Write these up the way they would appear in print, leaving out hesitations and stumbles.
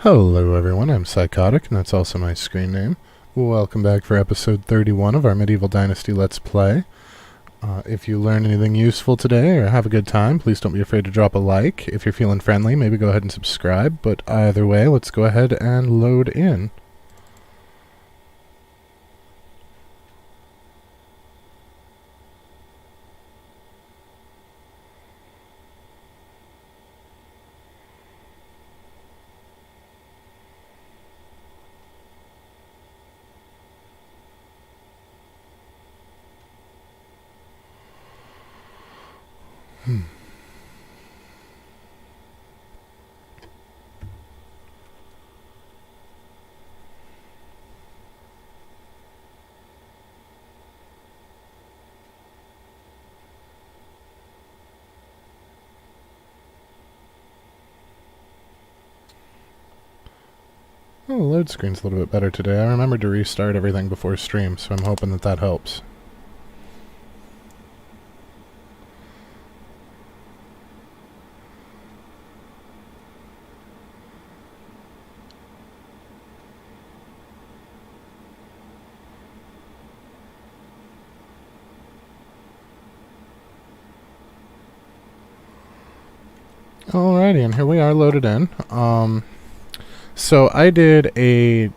Hello everyone, I'm Psychotic, and that's also my screen name. Welcome back for episode 31 of our Medieval Dynasty Let's Play. If you learned anything useful today or have a good time, please don't be afraid to drop a like. If you're feeling friendly, maybe go ahead and subscribe, but either way, let's go ahead and load in. Oh, the load screen's a little bit better today. I remembered to restart everything before stream, so I'm hoping that that helps. Alrighty, and here we are loaded in. So I did a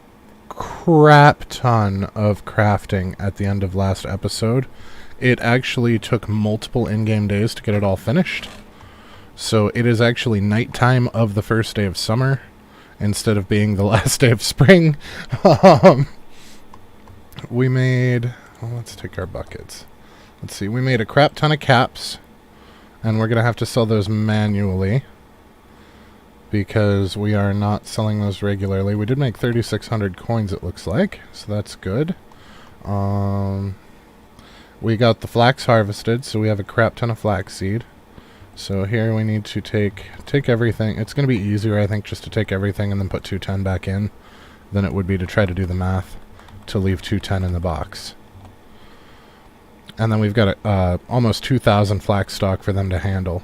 crap ton of crafting at the end of last episode. It actually took multiple in-game days to get it all finished. So it is actually nighttime of the first day of summer instead of being the last day of spring. We made... Well, let's take our buckets. Let's see, we made a crap ton of caps. And we're going to have to sell those manually, because we are not selling those regularly. We did make 3,600 coins, it looks like, so that's good. We got the flax harvested, so we have a crap ton of flaxseed. So here we need to take everything. It's going to be easier, I think, just to take everything and then put 210 back in than it would be to try to do the math to leave 210 in the box. And then we've got almost 2,000 flax stock for them to handle.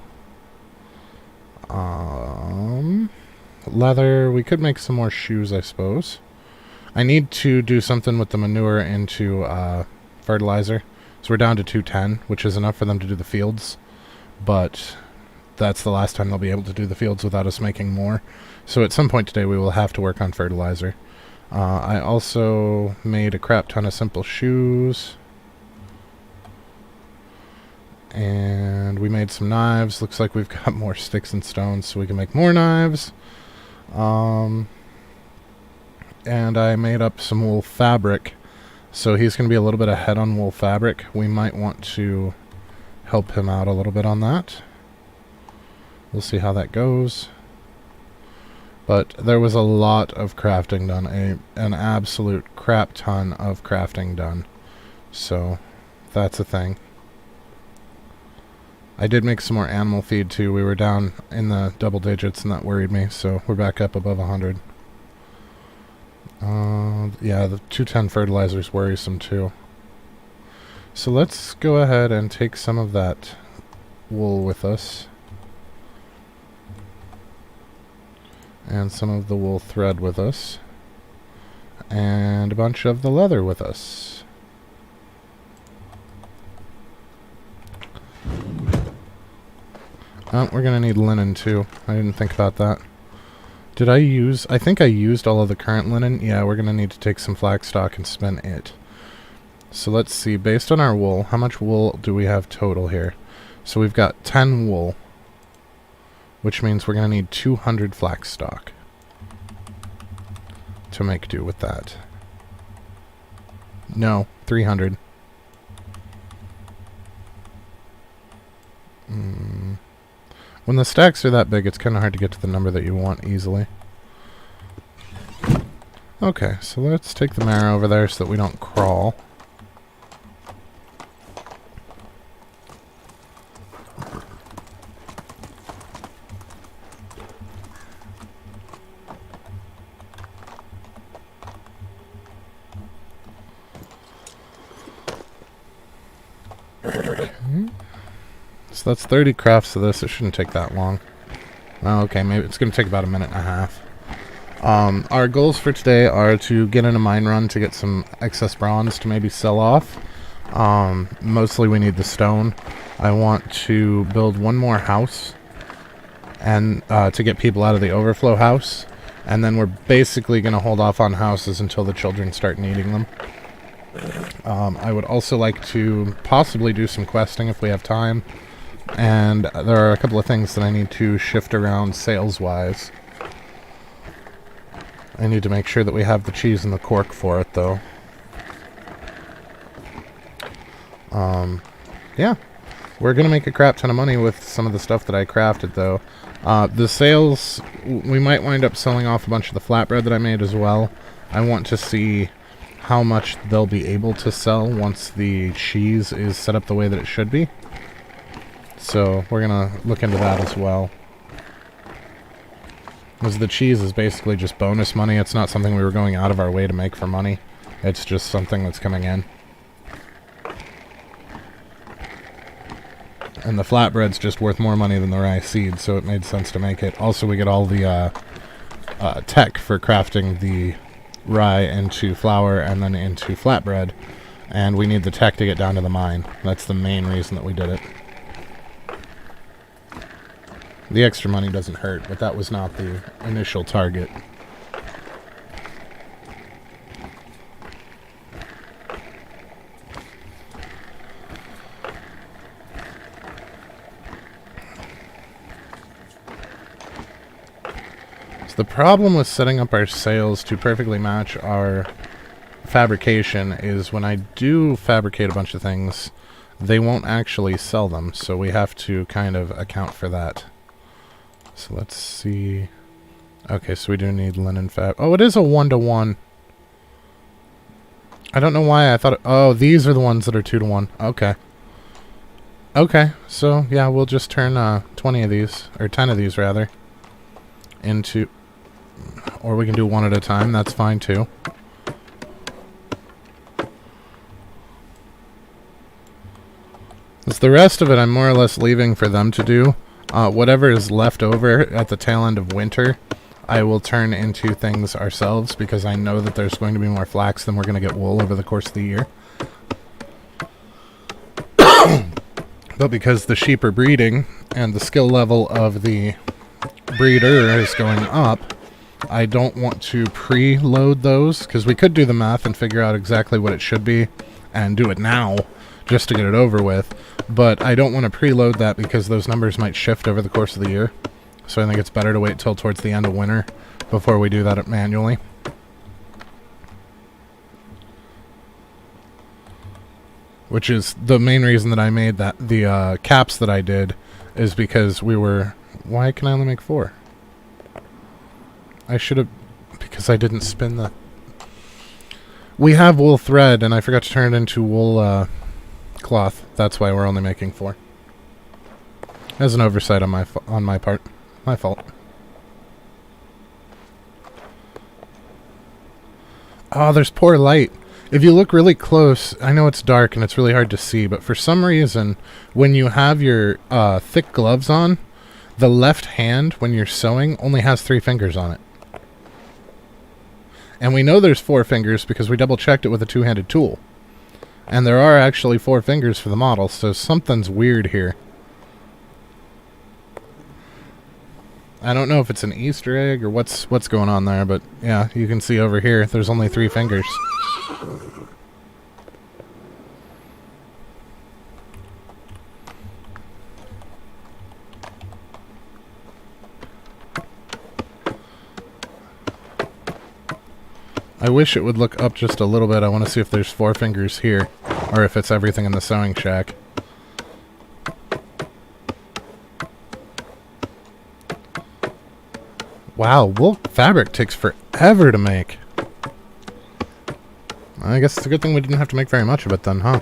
Leather, we could make some more shoes, I suppose. I need to do something with the manure into fertilizer. So we're down to 210, which is enough for them to do the fields. But that's the last time they'll be able to do the fields without us making more. So at some point today we will have to work on fertilizer. I also made a crap ton of simple shoes. And we made some knives. Looks like we've got more sticks and stones, so we can make more knives. And I made up some wool fabric. So he's going to be a little bit ahead on wool fabric. We might want to help him out a little bit on that. We'll see how that goes. But there was a lot of crafting done. An absolute crap ton of crafting done. So that's a thing. I did make some more animal feed too. We were down in the double digits and that worried me, so we're back up above 100. Yeah, the 210 fertilizer is worrisome too. So let's go ahead and take some of that wool with us. And some of the wool thread with us. And a bunch of the leather with us. Oh, we're going to need linen too. I didn't think about that. Did I use... I think I used all of the current linen. Yeah, we're going to need to take some flax stock and spin it. So let's see. Based on our wool, how much wool do we have total here? So we've got 10 wool, which means we're going to need 200 flax stock to make do with that. No, 300. When the stacks are that big, it's kind of hard to get to the number that you want easily. Okay, so let's take the mare over there so that we don't crawl. So that's 30 crafts of this. It shouldn't take that long. Oh, okay, maybe it's going to take about a minute and a half. Our goals for today are to get in a mine run to get some excess bronze to maybe sell off. Mostly we need the stone. I want to build one more house and to get people out of the overflow house. And then we're basically going to hold off on houses until the children start needing them. I would also like to possibly do some questing if we have time. And there are a couple of things that I need to shift around sales-wise. I need to make sure that we have the cheese and the cork for it, though. Yeah. We're going to make a crap ton of money with some of the stuff that I crafted, though. The sales, we might wind up selling off a bunch of the flatbread that I made as well. I want to see how much they'll be able to sell once the cheese is set up the way that it should be. So we're going to look into that as well. Because the cheese is basically just bonus money. It's not something we were going out of our way to make for money. It's just something that's coming in. And the flatbread's just worth more money than the rye seed, so it made sense to make it. Also, we get all the tech for crafting the rye into flour and then into flatbread. And we need the tech to get down to the mine. That's the main reason that we did it. The extra money doesn't hurt, but that was not the initial target. The problem with setting up our sails to perfectly match our fabrication is when I do fabricate a bunch of things, they won't actually sell them, so we have to kind of account for that. So let's see. Okay, so we do need linen fab. Oh, it is a 1-to-1. I don't know why I thought it, oh, these are the ones that are 2-to-1. Okay. Okay, so yeah, we'll just turn 20 of these, or 10 of these rather, into... Or we can do one at a time, that's fine too. The rest of it I'm more or less leaving for them to do. Whatever is left over at the tail end of winter, I will turn into things ourselves, because I know that there's going to be more flax than we're going to get wool over the course of the year. But because the sheep are breeding, and the skill level of the breeder is going up, I don't want to preload those, because we could do the math and figure out exactly what it should be and do it now just to get it over with, but I don't want to preload that because those numbers might shift over the course of the year. So I think it's better to wait till towards the end of winter before we do that manually. Which is the main reason that I made that the caps that I did is because we were... Why can I only make 4? I should have... Because I didn't spin the... We have wool thread, and I forgot to turn it into wool cloth. That's why we're only making 4. As an oversight on my part. My fault. Oh, there's poor light. If you look really close, I know it's dark and it's really hard to see, but for some reason, when you have your thick gloves on, the left hand, when you're sewing, only has 3 fingers on it. And we know there's 4 fingers because we double-checked it with a 2-handed tool. And there are actually 4 fingers for the model, so something's weird here. I don't know if it's an Easter egg or what's going on there, but yeah, you can see over here, there's only 3 fingers. I wish it would look up just a little bit. I want to see if there's 4 fingers here, or if it's everything in the sewing shack. Wow, wool fabric takes forever to make. I guess it's a good thing we didn't have to make very much of it then, huh?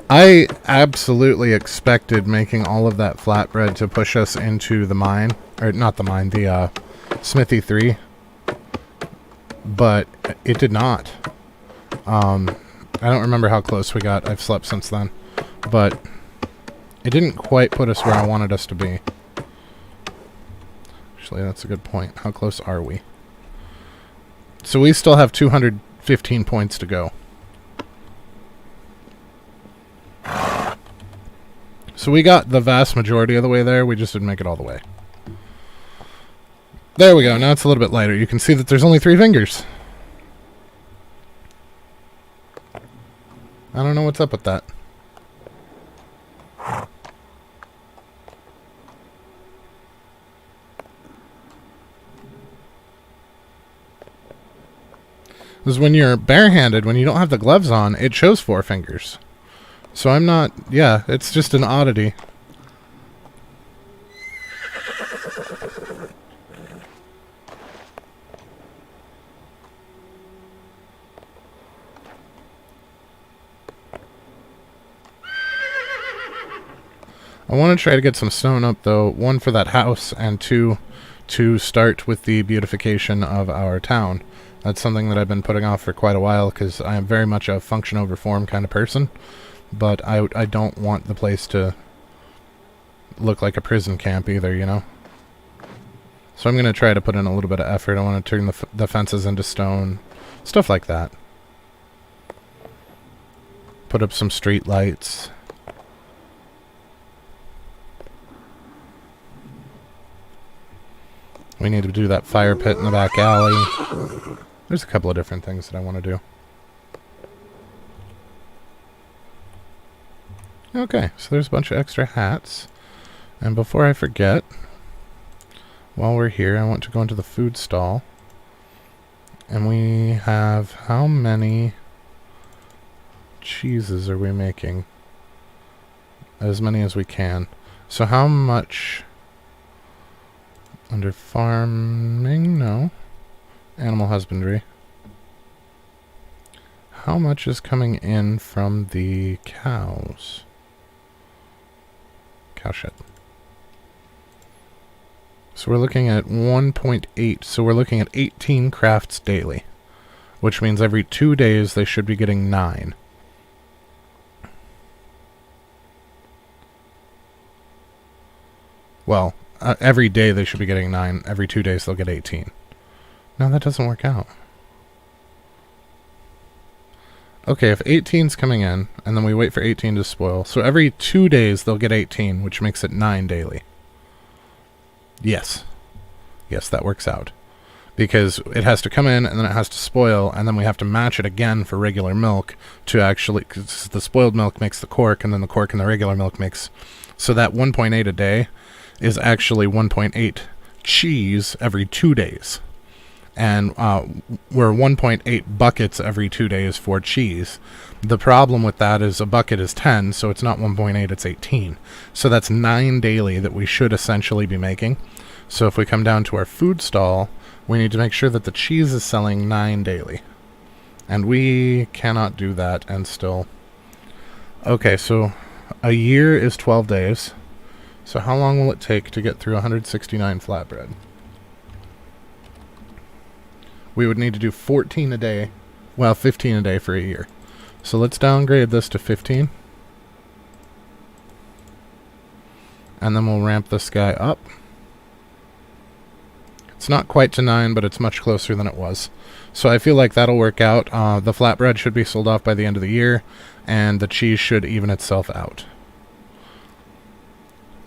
I absolutely expected making all of that flatbread to push us into the mine, or not the mine, the smithy 3, but it did not. I don't remember how close we got. I've slept since then, but it didn't quite put us where I wanted us to be. actually. That's a good point. How close are we? So we still have 215 points to go. So we got the vast majority of the way there. We just didn't make it all the way. There we go. Now it's a little bit lighter. You can see that there's only 3 fingers. I don't know what's up with that. Because when you're barehanded, when you don't have the gloves on, it shows 4 fingers. So I'm not... Yeah, it's just an oddity. I want to try to get some stone up, though. 1 for that house, and 2 to start with the beautification of our town. That's something that I've been putting off for quite a while, because I am very much a function over form kind of person. But I don't want the place to look like a prison camp either, you know? So I'm going to try to put in a little bit of effort. I want to turn the fences into stone. Stuff like that. Put up some street lights. We need to do that fire pit in the back alley. There's a couple of different things that I want to do. Okay, so there's a bunch of extra hats. And before I forget, while we're here, I want to go into the food stall. And we have... How many cheeses are we making? As many as we can. So how much... Under farming? No. Animal husbandry. How much is coming in from the cows? Cow shed. So we're looking at 1.8. So we're looking at 18 crafts daily. Which means every 2 days they should be getting 9. Well, every day they should be getting 9. Every 2 days they'll get 18. No, that doesn't work out. Okay, if 18's coming in, and then we wait for 18 to spoil, so every 2 days they'll get 18, which makes it 9 daily. Yes. Yes, that works out. Because it has to come in, and then it has to spoil, and then we have to match it again for regular milk to actually... Cause the spoiled milk makes the cork, and then the cork and the regular milk makes... So that 1.8 a day is actually 1.8 cheese every 2 days. And we're 1.8 buckets every 2 days for cheese. The problem with that is a bucket is 10, so it's not 1.8, it's 18. So that's 9 daily that we should essentially be making. So if we come down to our food stall, we need to make sure that the cheese is selling 9 daily. And we cannot do that and still... Okay, so a year is 12 days. So how long will it take to get through 169 flatbread? We would need to do 14 a day. Well, 15 a day for a year. So let's downgrade this to 15. And then we'll ramp this guy up. It's not quite to 9, but it's much closer than it was. So I feel like that'll work out. The flatbread should be sold off by the end of the year, and the cheese should even itself out.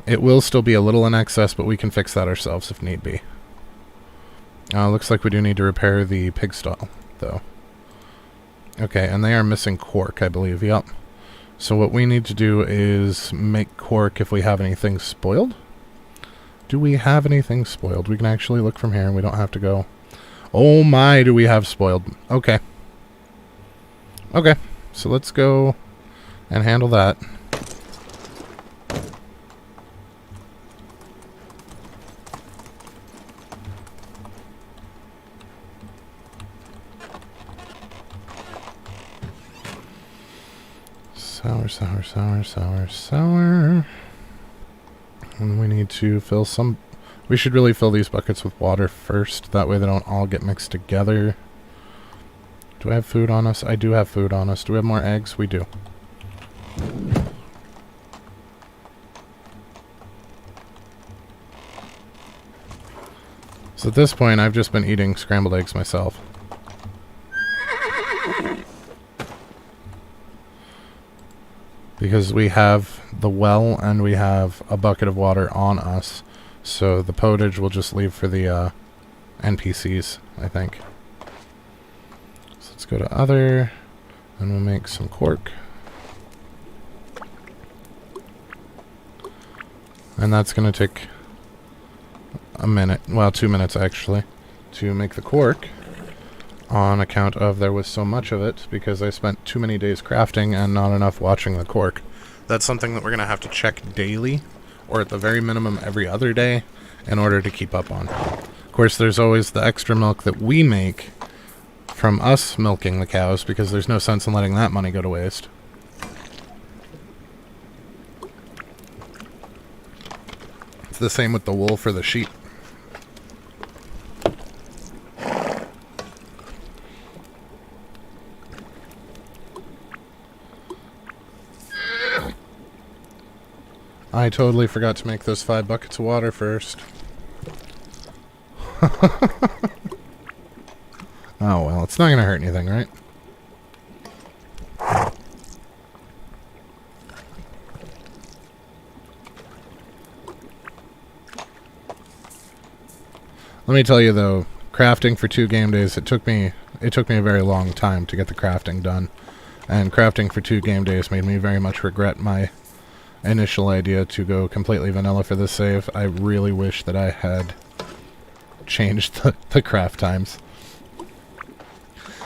It will still be a little in excess, but we can fix that ourselves if need be. Looks like we do need to repair the pig stall, though. Okay, and they are missing cork, I believe. Yep. So what we need to do is make cork if we have anything spoiled. Do we have anything spoiled? We can actually look from here, and we don't have to go... Oh my, do we have spoiled. Okay. Okay, so let's go and handle that. Sour, sour, sour, sour, sour. And we need to fill some... We should really fill these buckets with water first. That way they don't all get mixed together. Do I have food on us? I do have food on us. Do we have more eggs? We do. So at this point, I've just been eating scrambled eggs myself. Because we have the well and we have a bucket of water on us. So the potage will just leave for the NPCs, I think. So let's go to other, and we'll make some cork. And that's going to take a minute, well, 2 minutes actually, to make the cork, on account of there was so much of it because I spent too many days crafting and not enough watching the cork. That's something that we're going to have to check daily, or at the very minimum every other day, in order to keep up on. Of course, there's always the extra milk that we make from us milking the cows, because there's no sense in letting that money go to waste. It's the same with the wool for the sheep. I totally forgot to make those 5 buckets of water first. Oh well, it's not going to hurt anything, right? Let me tell you though, crafting for 2 game days, it took me a very long time to get the crafting done. And crafting for 2 game days made me very much regret my initial idea to go completely vanilla for this save. I really wish that I had changed the craft times.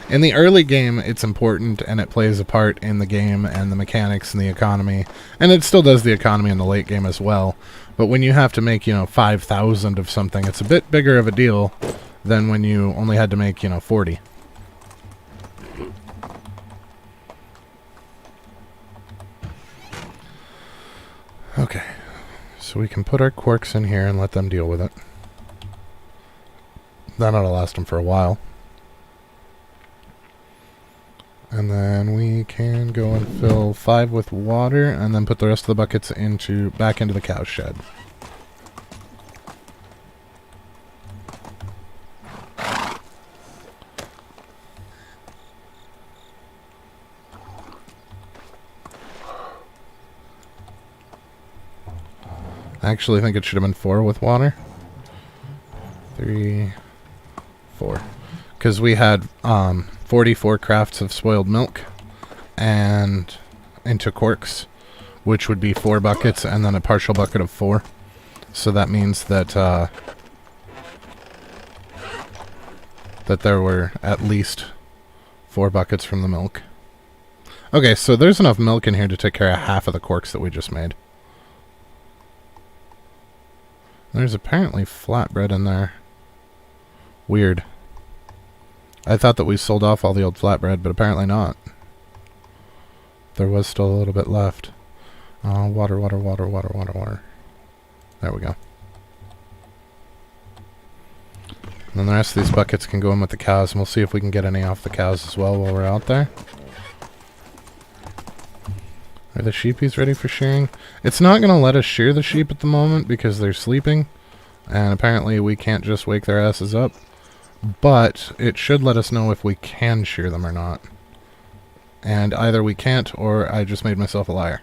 In the early game, it's important and it plays a part in the game and the mechanics and the economy. And it still does the economy in the late game as well. But when you have to make, 5,000 of something, it's a bit bigger of a deal than when you only had to make, 40. Okay, so we can put our quarks in here and let them deal with it. That ought to last them for a while. And then we can go and fill 5 with water and then put the rest of the buckets back into the cow shed. I actually think it should have been 4 with water. 3, 4. Because we had 44 crafts of spoiled milk and into corks, which would be 4 buckets and then a partial bucket of 4. So that means that that there were at least 4 buckets from the milk. Okay, so there's enough milk in here to take care of half of the corks that we just made. There's apparently flatbread in there. Weird. I thought that we sold off all the old flatbread, but apparently not. There was still a little bit left. Water, water, water, water, water, water. There we go. And then the rest of these buckets can go in with the cows, and we'll see if we can get any off the cows as well while we're out there. Are the sheepies ready for shearing? It's not going to let us shear the sheep at the moment because they're sleeping. And apparently we can't just wake their asses up. But it should let us know if we can shear them or not. And either we can't or I just made myself a liar.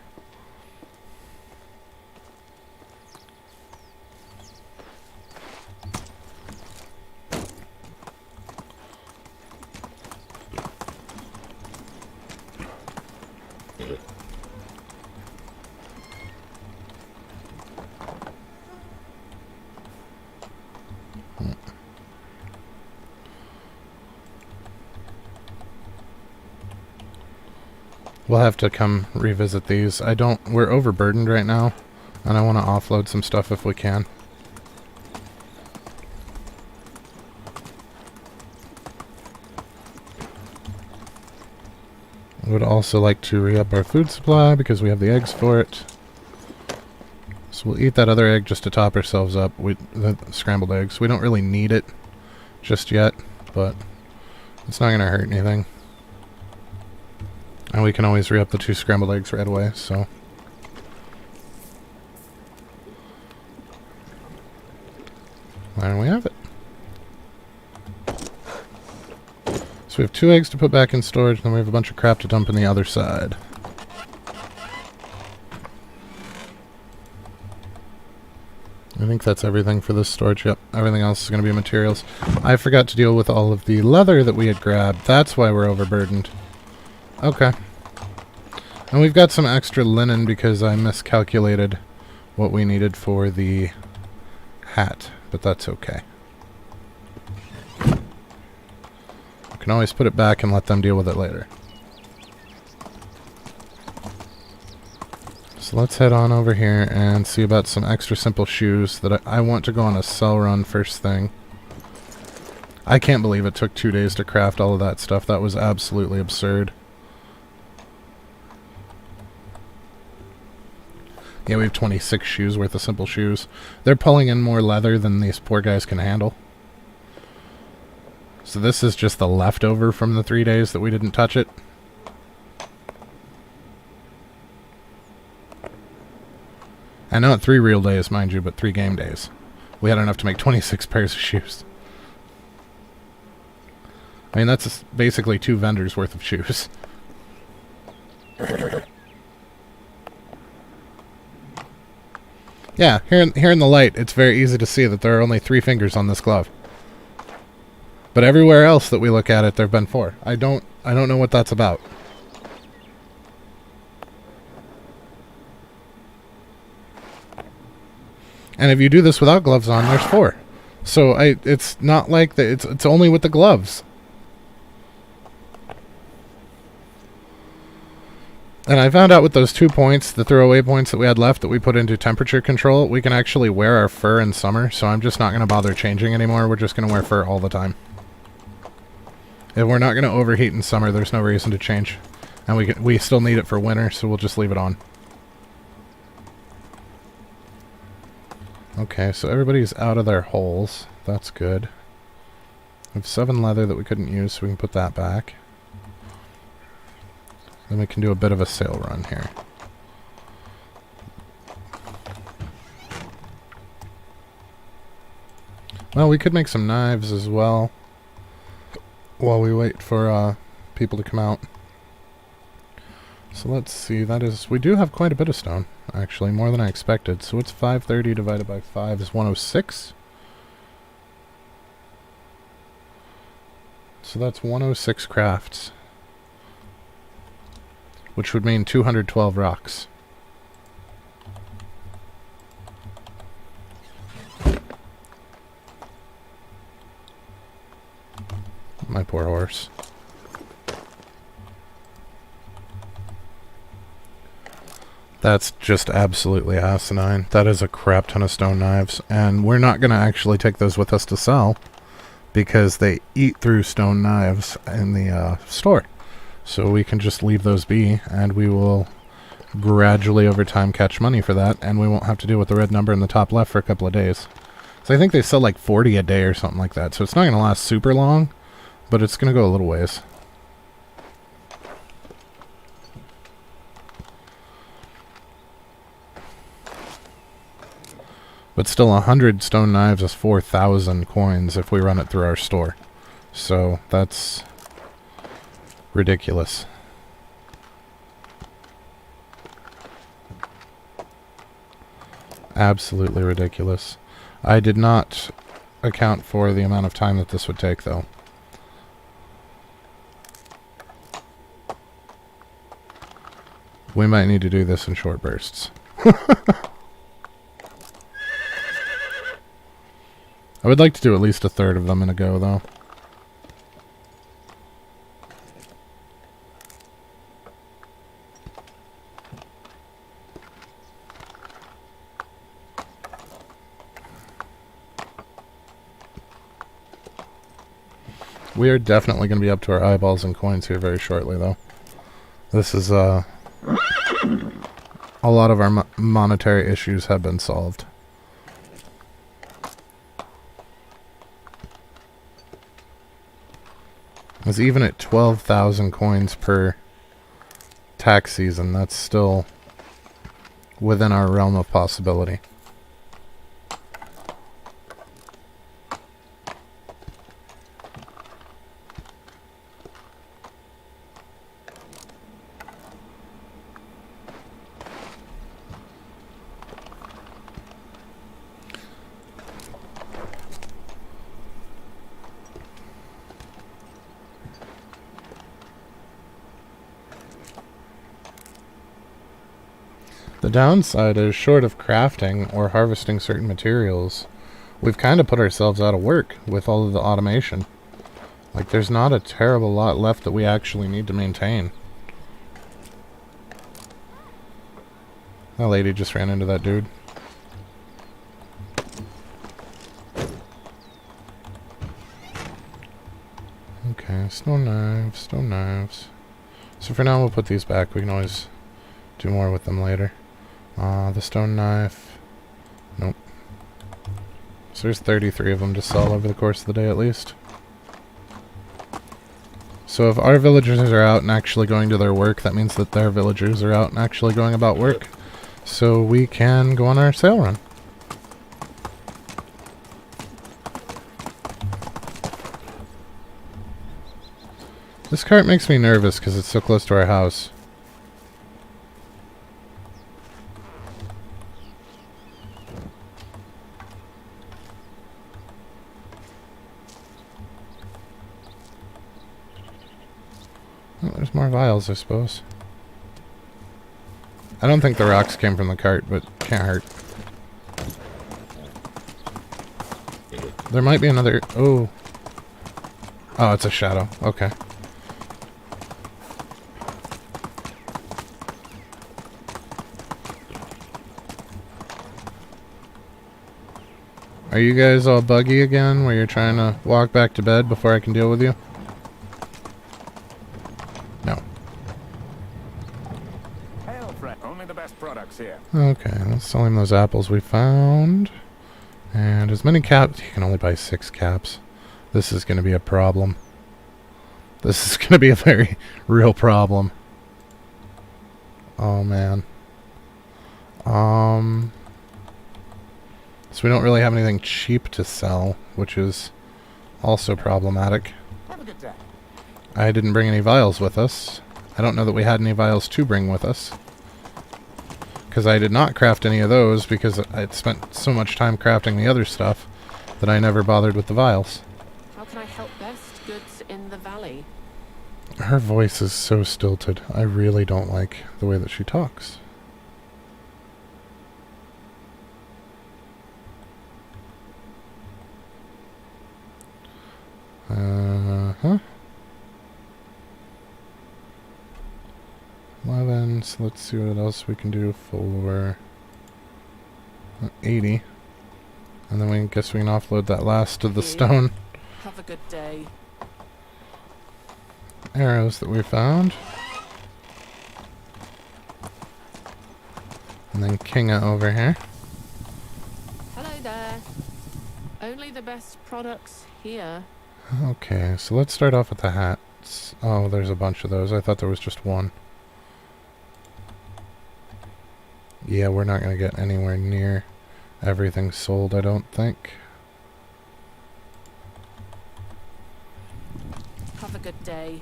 We'll have to come revisit these. We're overburdened right now, and I want to offload some stuff if we can. I would also like to re-up our food supply because we have the eggs for it. So we'll eat that other egg just to top ourselves up. The scrambled eggs. We don't really need it just yet, but it's not going to hurt anything. And we can always re-up the 2 scrambled eggs right away, so. There we have it. So we have 2 eggs to put back in storage, and then we have a bunch of crap to dump in the other side. I think that's everything for this storage. Yep, everything else is going to be materials. I forgot to deal with all of the leather that we had grabbed. That's why we're overburdened. Okay. And we've got some extra linen because I miscalculated what we needed for the hat, but that's okay. We can always put it back and let them deal with it later. So let's head on over here and see about some extra simple shoes that I want to go on a sell run first thing. I can't believe it took 2 days to craft all of that stuff. That was absolutely absurd. Yeah, we have 26 shoes worth of simple shoes. They're pulling in more leather than these poor guys can handle. So this is just the leftover from the 3 days that we didn't touch it. I know, 3 real days, mind you, but 3 game days. We had enough to make 26 pairs of shoes. I mean, that's basically 2 vendors worth of shoes. Yeah, here in the light, it's very easy to see that there are only 3 fingers on this glove. But everywhere else that we look at it, there have been 4. I don't know what that's about. And if you do this without gloves on, there's 4. So it's not like that. It's only with the gloves. And I found out with those 2 points, the throwaway points that we had left that we put into temperature control, we can actually wear our fur in summer. So I'm just not going to bother changing anymore. We're just going to wear fur all the time. If we're not going to overheat in summer, there's no reason to change. And we still need it for winter, so we'll just leave it on. Okay, so everybody's out of their holes. That's good. We have 7 leather that we couldn't use, so we can put that back. Then we can do a bit of a sale run here. Well, we could make some knives as well while we wait for people to come out. So let's see, we do have quite a bit of stone, actually, more than I expected. So it's 530 divided by 5 is 106. So that's 106 crafts, which would mean 212 rocks. My poor horse. That's just absolutely asinine. That is a crap ton of stone knives, and we're not going to actually take those with us to sell because they eat through stone knives in the store. So we can just leave those be, and we will gradually over time catch money for that, and we won't have to deal with the red number in the top left for a couple of days. So I think they sell like 40 a day or something like that, so it's not going to last super long, but it's going to go a little ways. But still, 100 stone knives is 4,000 coins if we run it through our store. So that's ridiculous. Absolutely ridiculous. I did not account for the amount of time that this would take, though. We might need to do this in short bursts. I would like to do at least a third of them in a go, though. We are definitely going to be up to our eyeballs in coins here very shortly, though. This is, a lot of our monetary issues have been solved. Because even at 12,000 coins per tax season, that's still within our realm of possibility. The downside is, short of crafting or harvesting certain materials, we've kind of put ourselves out of work with all of the automation. Like, there's not a terrible lot left that we actually need to maintain. That lady just ran into that dude. Okay, stone knives, stone knives. So for now we'll put these back. We can always do more with them later. The stone knife. Nope. So there's 33 of them to sell over the course of the day at least. So if our villagers are out and actually going to their work, that means that their villagers are out and actually going about work. So we can go on our sale run. This cart makes me nervous because it's so close to our house. Oh, there's more vials, I suppose. I don't think the rocks came from the cart, but can't hurt. There might be another... Oh. Oh, it's a shadow. Okay. Are you guys all buggy again, where you're trying to walk back to bed before I can deal with you? No. Hail, friend. Only the best products here. Okay, let's sell him those apples we found. And as many caps... You can only buy 6 caps. This is going to be a problem. This is going to be a very real problem. Oh, man. So we don't really have anything cheap to sell, which is also problematic. Have a good day. I didn't bring any vials with us. I don't know that we had any vials to bring with us. Because I did not craft any of those because I'd spent so much time crafting the other stuff that I never bothered with the vials. How can I help best? Goods in the valley. Her voice is so stilted. I really don't like the way that she talks. Uh-huh. 11, so let's see what else we can do for 80. And then we guess we can offload that last of the stone Have a good day. arrows that we found. And then Kinga over here. Hello there. Only the best products here. Okay, so let's start off with the hats. Oh, there's a bunch of those. I thought there was just one. Yeah, we're not going to get anywhere near everything sold, I don't think. Have a good day.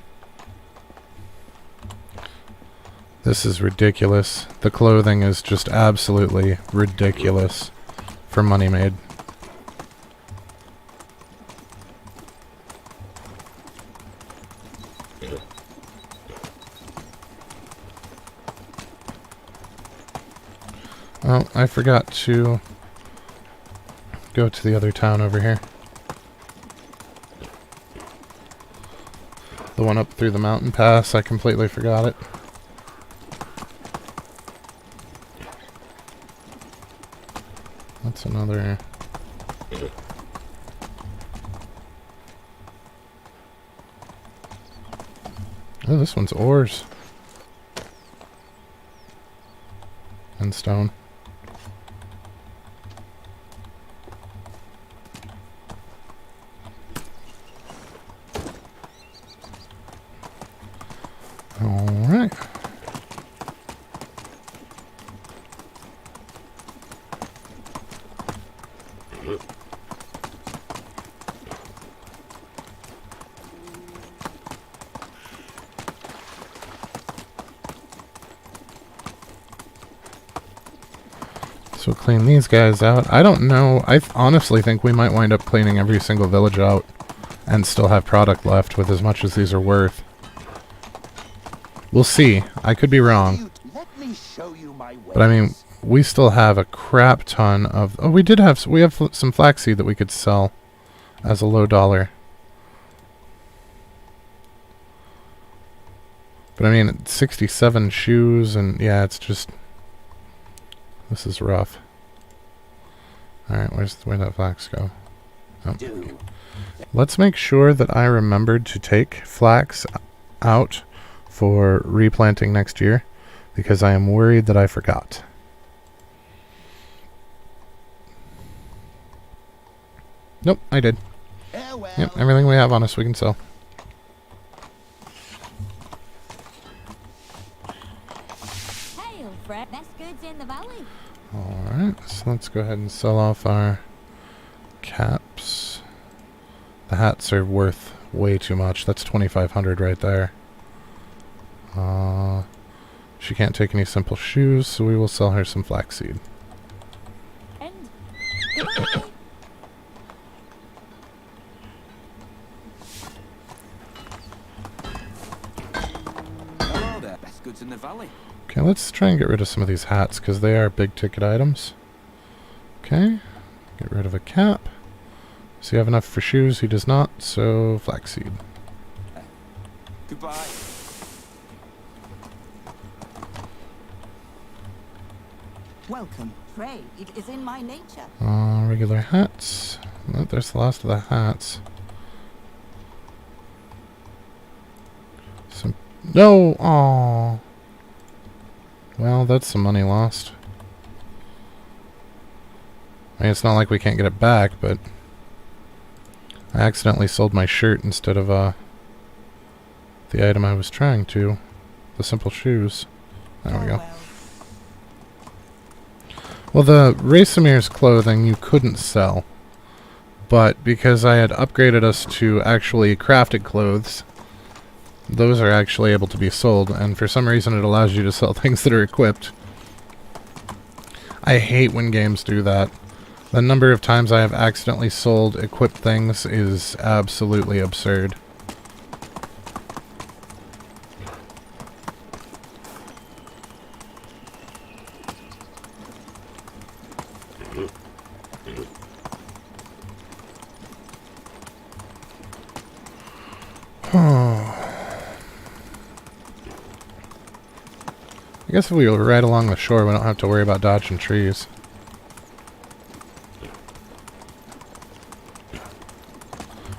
This is ridiculous. The clothing is just absolutely ridiculous for money made. Oh, I forgot to go to the other town over here. The one up through the mountain pass, I completely forgot it. That's another... Oh, this one's ores. And stone. Alright. So we'll clean these guys out. I don't know. I honestly think we might wind up cleaning every single village out and still have product left with as much as these are worth. We'll see. I could be wrong. Let me show you my way. But I mean, we still have a crap ton of... Oh, we have some flaxseed that we could sell as a low dollar. But I mean, 67 shoes, and yeah, it's just... This is rough. Alright, where'd that flax go? Oh. Let's make sure that I remembered to take flax out for replanting next year, because I am worried that I forgot. Nope, I did. Yep, everything we have on us we can sell. Hail, Fred. Best goods in the valley. Alright, so let's go ahead and sell off our caps. The hats are worth way too much. That's 2,500 right there. She can't take any simple shoes, so we will sell her some flaxseed. And goodbye. Hello there. Best goods in the valley. Okay, let's try and get rid of some of these hats, because they are big ticket items. Okay, get rid of a cap. Does he have enough for shoes? He does not, so flaxseed. Goodbye. Welcome. Trade is in my nature. Regular hats. Oh, there's the last of the hats. Some... No! Aww. Well, that's some money lost. I mean, it's not like we can't get it back, but... I accidentally sold my shirt instead of, the item I was trying to. The simple shoes. There we go. Well, the Racemir's clothing you couldn't sell. But because I had upgraded us to actually crafted clothes, those are actually able to be sold. And for some reason it allows you to sell things that are equipped. I hate when games do that. The number of times I have accidentally sold equipped things is absolutely absurd. I guess if we were right along the shore, we don't have to worry about dodging trees.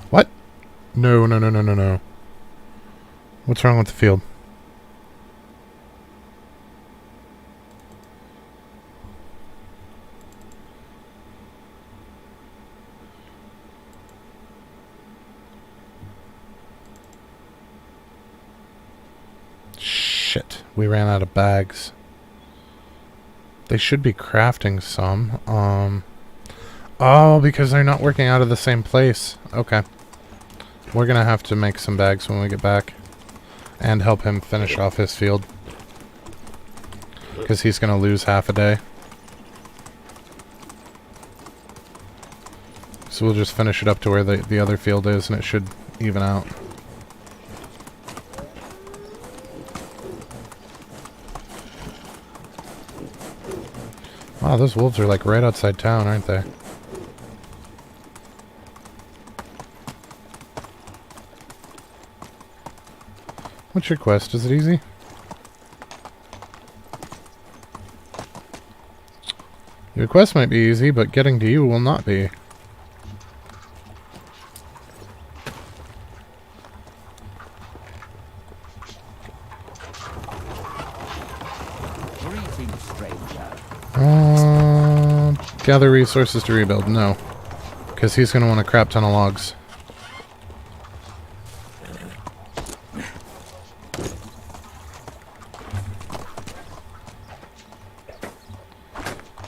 What? No, no, no, no, no, no. What's wrong with the field? Shit, we ran out of bags. They should be crafting some. Oh, because they're not working out of the same place. Okay. We're gonna have to make some bags when we get back. And help him finish off his field. Because he's gonna lose half a day. So we'll just finish it up to where the other field is, and it should even out. Wow, those wolves are like right outside town, aren't they? What's your quest? Is it easy? Your quest might be easy, but getting to you will not be. Greetings, stranger. Gather resources to rebuild. No. Because he's going to want a crap ton of logs.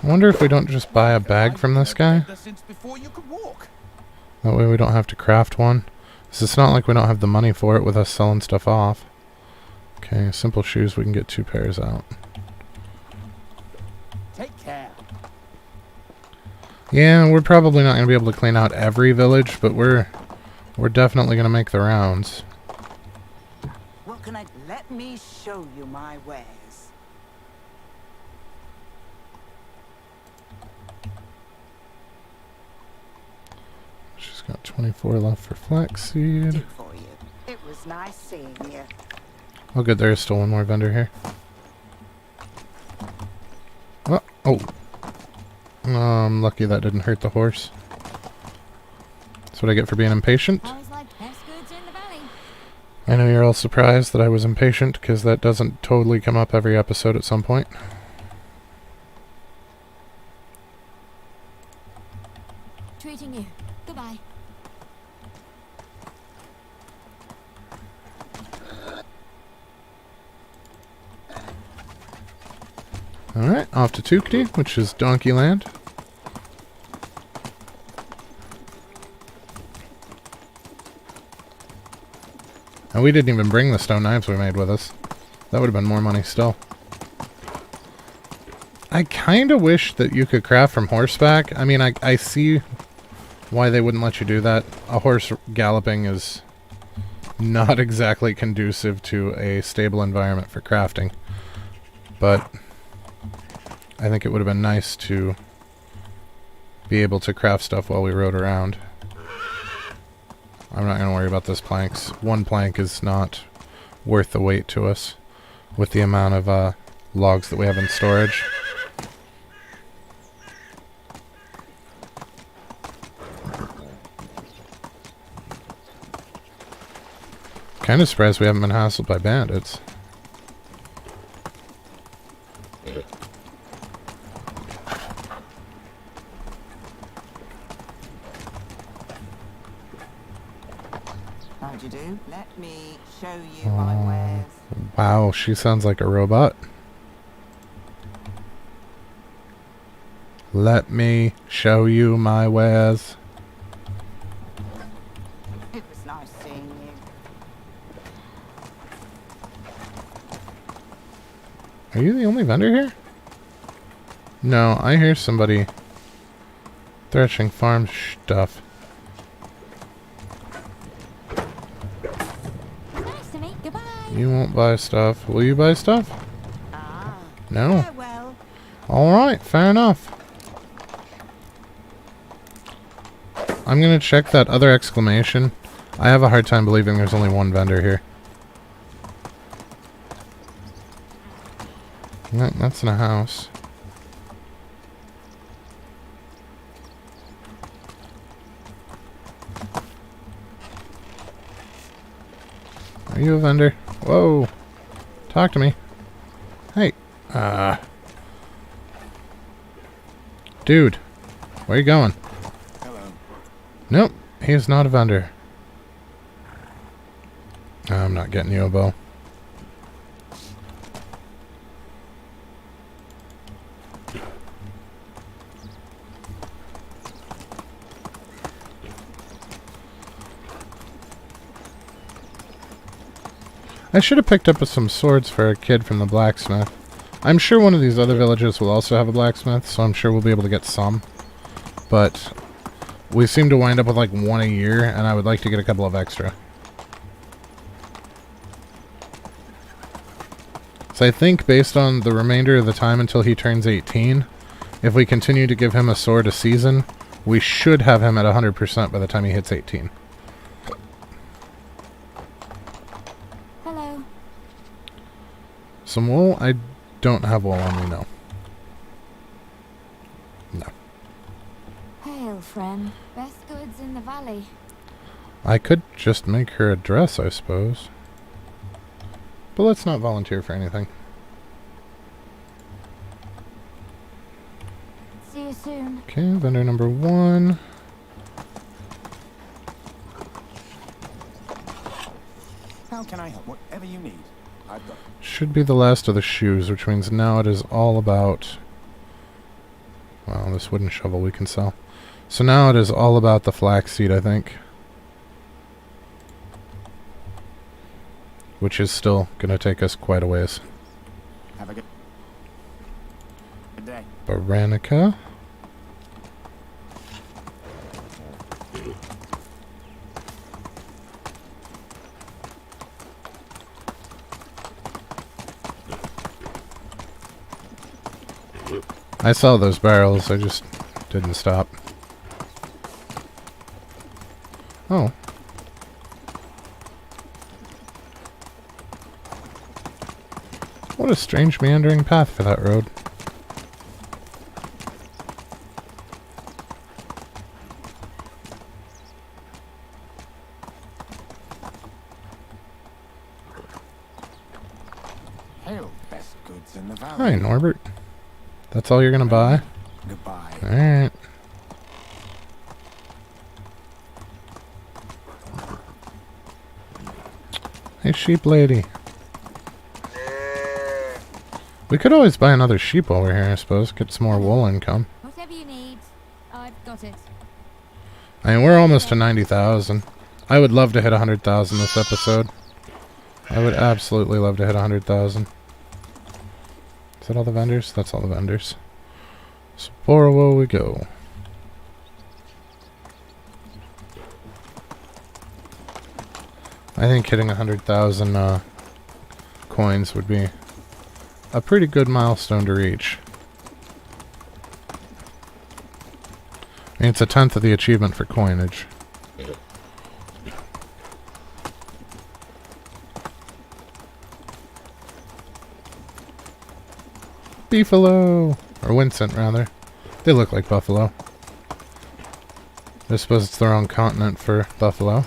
I wonder if we don't just buy a bag from this guy. Since before you could walk. That way we don't have to craft one. 'Cause it's not like we don't have the money for it with us selling stuff off. Okay, simple shoes, we can get 2 pairs out. Take care. Yeah, we're probably not going to be able to clean out every village, but we're definitely going to make the rounds. What can I... Let me show you my wares. Got 24 left for flaxseed. Did for you. It was nice seeing you. Oh good, there is still one more vendor here. Oh. I'm lucky that didn't hurt the horse. That's what I get for being impatient. Always like best goods in the valley. I know you're all surprised that I was impatient, because that doesn't totally come up every episode at some point. Treating you. Goodbye. Alright, off to Tukti, which is Donkey Land. And we didn't even bring the stone knives we made with us. That would have been more money still. I kind of wish that you could craft from horseback. I mean, I see why they wouldn't let you do that. A horse galloping is not exactly conducive to a stable environment for crafting. But I think it would have been nice to be able to craft stuff while we rode around. I'm not going to worry about this planks. One plank is not worth the weight to us with the amount of logs that we have in storage. Kind of surprised we haven't been hassled by bandits. How'd you do? Let me show you my wares. Wow, she sounds like a robot. Let me show you my wares. It was nice seeing you. Are you the only vendor here? No, I hear somebody threshing farm stuff. Nice to meet. Goodbye. You won't buy stuff. Will you buy stuff? Ah. No. Farewell. Alright, fair enough. I'm gonna check that other exclamation. I have a hard time believing there's only one vendor here. That's in a house. Are you a vendor? Whoa! Talk to me. Hey. Dude. Where you going? Hello. Nope. He is not a vendor. I'm not getting you a bow. I should have picked up some swords for a kid from the blacksmith. I'm sure one of these other villages will also have a blacksmith, so I'm sure we'll be able to get some. But we seem to wind up with like one a year, and I would like to get a couple of extra. So I think based on the remainder of the time until he turns 18, if we continue to give him a sword a season, we should have him at 100% by the time he hits 18. Hello. Some wool? I don't have wool on me, no. No. Hail, friend. Best goods in the valley. I could just make her a dress, I suppose. But let's not volunteer for anything. See you soon. Okay, vendor number 1. How can I help? Whatever you need, I've got. Should be the last of the shoes, which means now it is all about... Well, this wooden shovel we can sell. So now it is all about the flaxseed, I think. Which is still going to take us quite a ways. Have a good day. Baranica. I saw those barrels, I just didn't stop. Oh. What a strange meandering path for that road. Hail, best goods in the valley. Hi, Norbert. That's all you're gonna buy? Goodbye. Alright. Hey, sheep lady. We could always buy another sheep over here, I suppose. Get some more wool income. Whatever you need, I've got it. I mean, we're almost to 90,000. I would love to hit 100,000 this episode. I would absolutely love to hit 100,000. Is that all the vendors? That's all the vendors. Sporowo we go. I think hitting 100,000 coins would be a pretty good milestone to reach. I mean, it's a 10th of the achievement for coinage. Beefalo! Or Wincent, rather. They look like buffalo. I suppose it's the wrong continent for buffalo.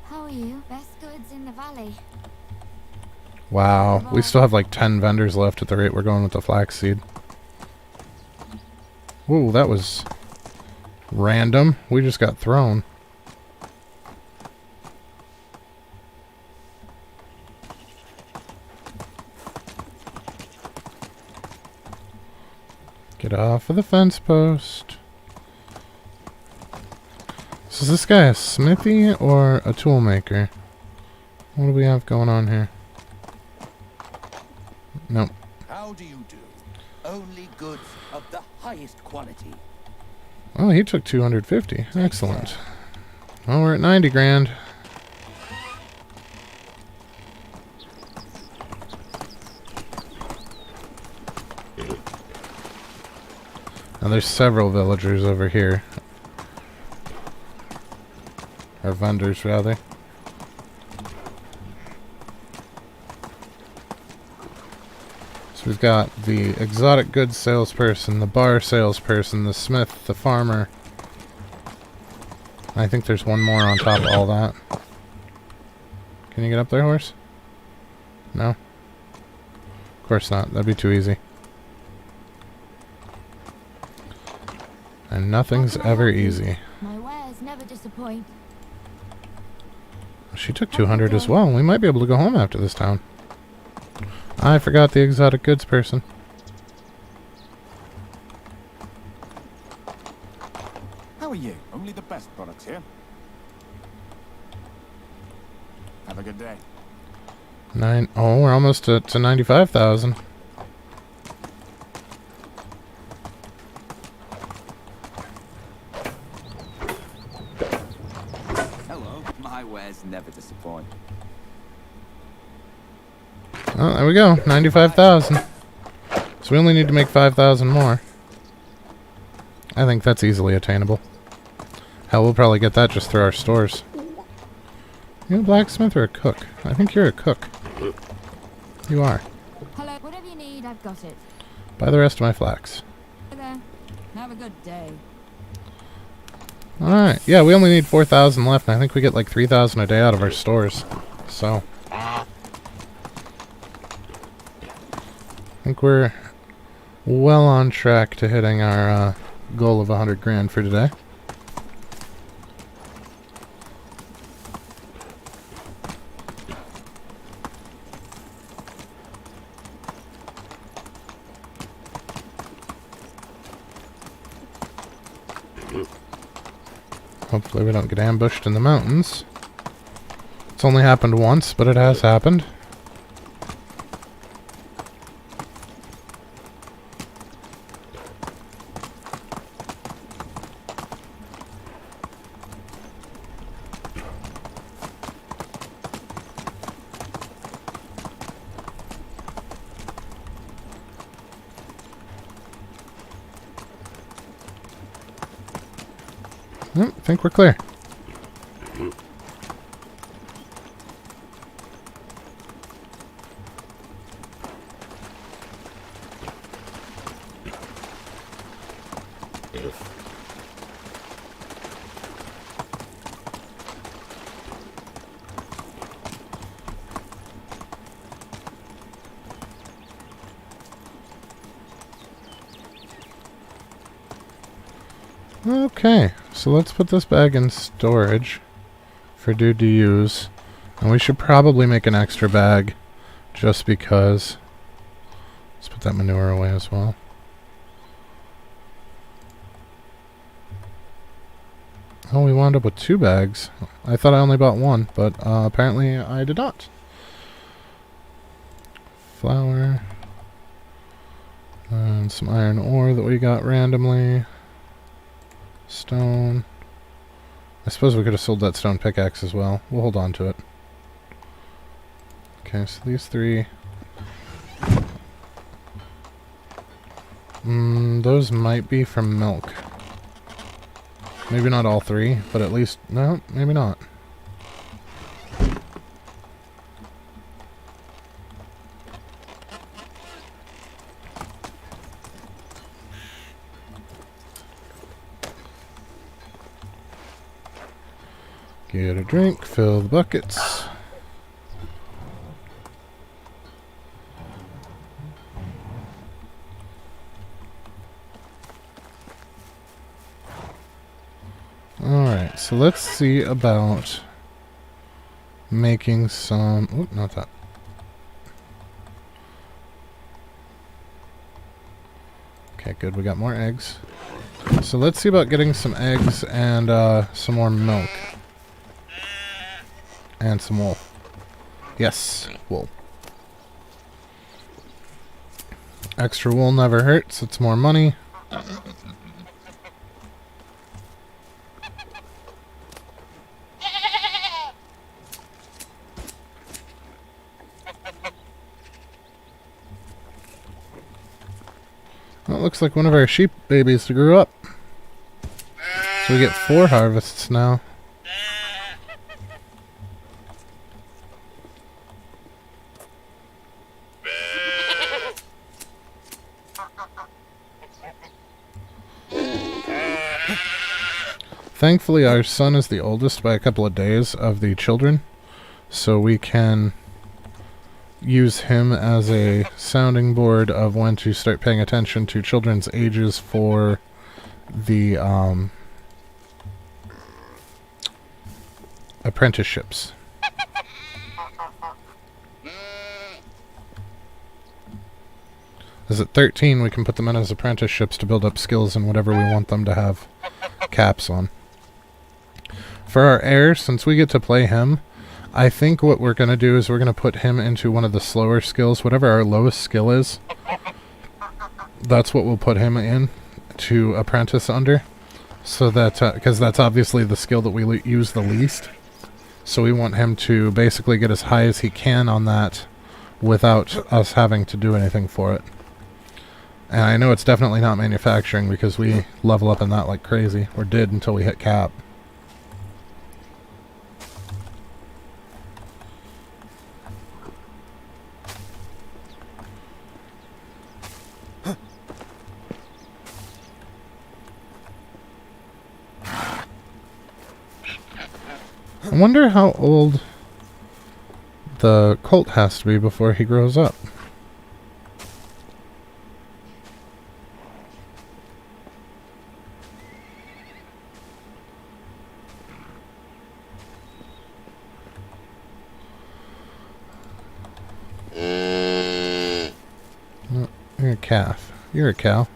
How are you? Best goods in the valley. Wow, we still have like 10 vendors left at the rate we're going with the flaxseed. Whoa, that was random. We just got thrown. Get off of the fence post. So is this guy a smithy or a tool maker? What do we have going on here? Nope. How do you do? Only goods of the highest quality. Oh, he took 250. Excellent. Well, we're at 90 grand. Now there's several villagers over here. Or vendors, rather. So we've got the exotic goods salesperson, the bar salesperson, the smith, the farmer. I think there's one more on top of all that. Can you get up there, horse? No? Of course not. That'd be too easy. And nothing's ever easy. My wares never disappoint. She took 200 as well. We might be able to go home after this town. I forgot the exotic goods person. How are you? Only the best products here. Have a good day. Oh, we're almost to 95,000. Hello. My wares never disappoint. Oh, there we go. 95,000. So we only need to make 5,000 more. I think that's easily attainable. Hell, we'll probably get that just through our stores. You a blacksmith or a cook? I think you're a cook. You are. Hello, whatever you need, I've got it. Buy the rest of my flax. Hey there. Have a good day. Alright, yeah, we only need 4,000 left, and I think we get like 3,000 a day out of our stores. So, I think we're well on track to hitting our goal of 100 grand for today. Hopefully we don't get ambushed in the mountains. It's only happened once, but it has happened. I think we're clear. Okay, so let's put this bag in storage for dude to use. And we should probably make an extra bag just because. Let's put that manure away as well. Oh, we wound up with 2 bags. I thought I only bought 1, but apparently I did not. Flour. And some iron ore that we got randomly. Stone. I suppose we could have sold that stone pickaxe as well. We'll hold on to it. Okay, so these 3. Those might be from milk. Maybe not all 3, but at least... No, maybe not. Get a drink, fill the buckets. Alright, so let's see about making some... Oop, not that. Okay, good, we got more eggs. So let's see about getting some eggs and some more milk. And some wool. Yes, wool. Extra wool never hurts, it's more money. Well, it looks like one of our sheep babies grew up. So we get 4 harvests now. Thankfully, our son is the oldest by a couple of days of the children, so we can use him as a sounding board of when to start paying attention to children's ages for the apprenticeships. As at 13, we can put them in as apprenticeships to build up skills in whatever we want them to have caps on. For our heir, since we get to play him, I think what we're going to do is we're going to put him into one of the slower skills. Whatever our lowest skill is, that's what we'll put him in to apprentice under. So that, because that's obviously the skill that we use the least. So we want him to basically get as high as he can on that without us having to do anything for it. And I know it's definitely not manufacturing because we level up in that like crazy, or did until we hit cap. I wonder how old the colt has to be before he grows up. No, you're a calf. You're a cow.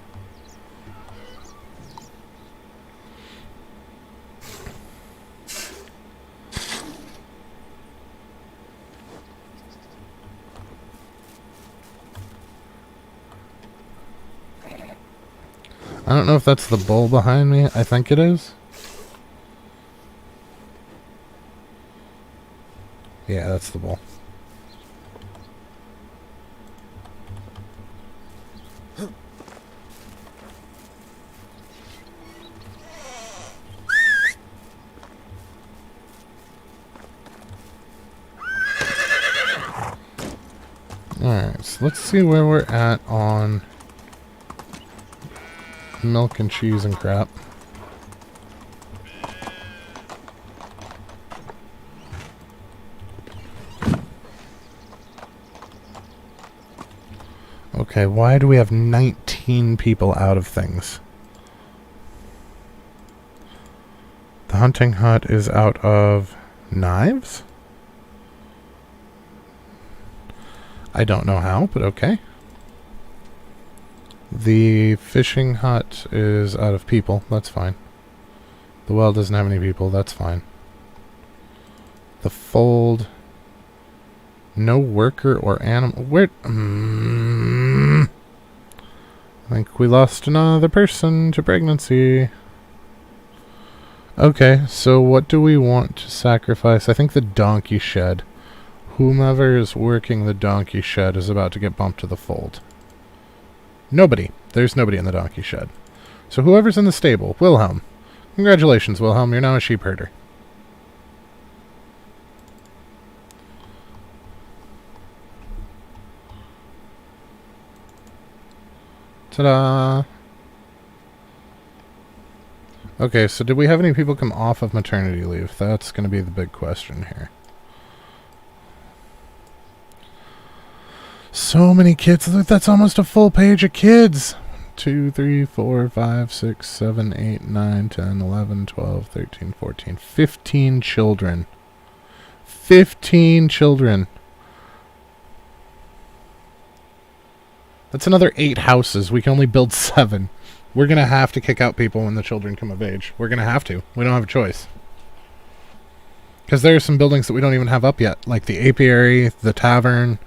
I don't know if that's the bull behind me. I think it is. Yeah, that's the bull. Alright, so let's see where we're at on milk and cheese and crap. Okay, why do we have 19 people out of things? The hunting hut is out of knives? I don't know how, but okay. The fishing hut is out of people. That's fine. The well doesn't have any people. That's fine. The fold... No worker or animal... Where... I think we lost another person to pregnancy. Okay, so what do we want to sacrifice? I think the donkey shed. Whomever is working the donkey shed is about to get bumped to the fold. Nobody. There's nobody in the donkey shed. So whoever's in the stable, Wilhelm. Congratulations, Wilhelm. You're now a sheep herder. Ta-da! Okay, so did we have any people come off of maternity leave? That's going to be the big question here. So many kids. That's almost a full page of kids. 2, 3, 4, 5, 6, 7, 8, 9, 10, 11, 12, 13, 14, 15 children. 15 children. That's another 8 houses. We can only build 7. We're going to have to kick out people when the children come of age. We're going to have to. We don't have a choice. Because there are some buildings that we don't even have up yet. Like the apiary, the tavern.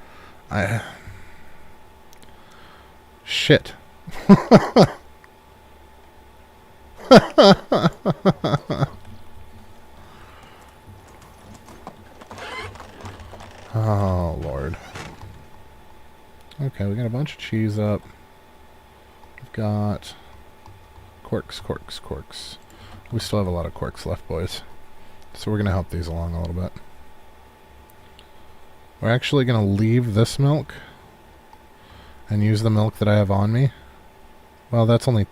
Shit. Oh, Lord. Okay, we got a bunch of cheese up. We've got corks. We still have a lot of corks left, boys. So we're going to help these along a little bit. We're actually going to leave this milk and use the milk that I have on me. Well, that's only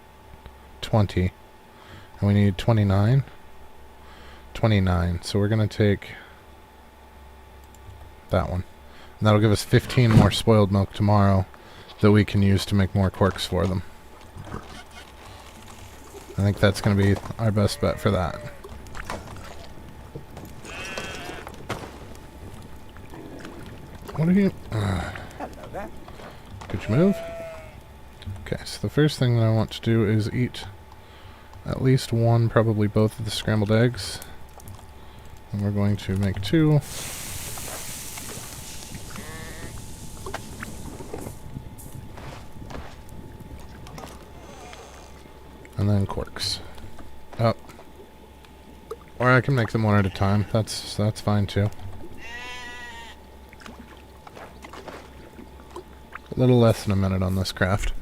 20. And we need 29. 29. So we're going to take that one. And that'll give us 15 more spoiled milk tomorrow that we can use to make more corks for them. I think that's going to be our best bet for that. What are you... Could you move? Okay, so the first thing that I want to do is eat at least one, probably both of the scrambled eggs. And we're going to make 2. And then corks. Oh. Or I can make them one at a time. That's fine too. A little less than a minute on this craft.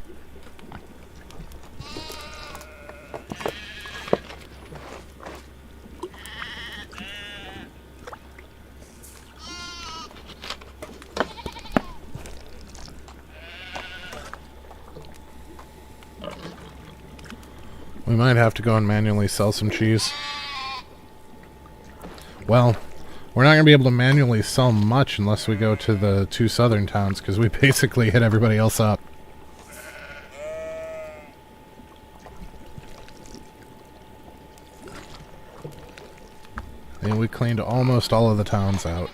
We might have to go and manually sell some cheese. Well, we're not going to be able to manually sell much unless we go to the 2 southern towns, because we basically hit everybody else up. And we cleaned almost all of the towns out.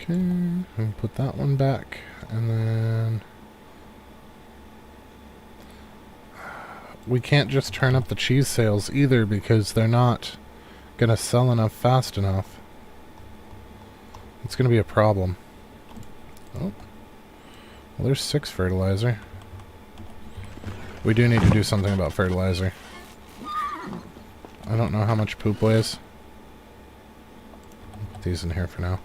Okay, and put that one back, and then we can't just turn up the cheese sales either because they're not gonna sell enough fast enough. It's gonna be a problem. Oh, well, there's 6 fertilizer. We do need to do something about fertilizer. I don't know how much poop weighs. Put these in here for now.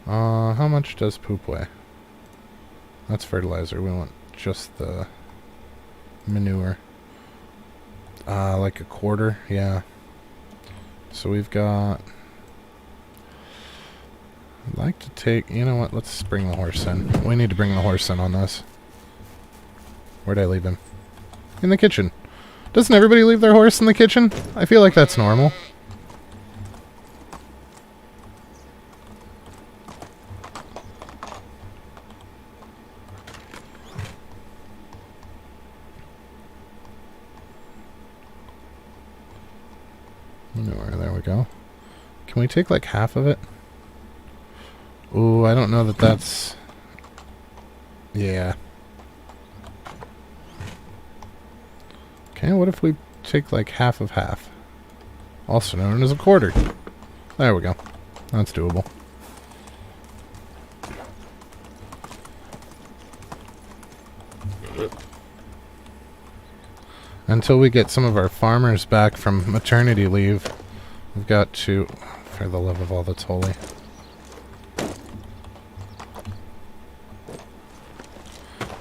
How much does poop weigh? That's fertilizer. We want just the manure. Like a quarter? Yeah. So we've got... I'd like to take... You know what? Let's bring the horse in. We need to bring the horse in on this. Where'd I leave him? In the kitchen. Doesn't everybody leave their horse in the kitchen? I feel like that's normal. Manure, there we go. Can we take like half of it? Ooh, I don't know that that's... Yeah. Okay, what if we take like half of half? Also known as a quarter. There we go. That's doable. Until we get some of our farmers back from maternity leave, we've got to... For the love of all that's holy.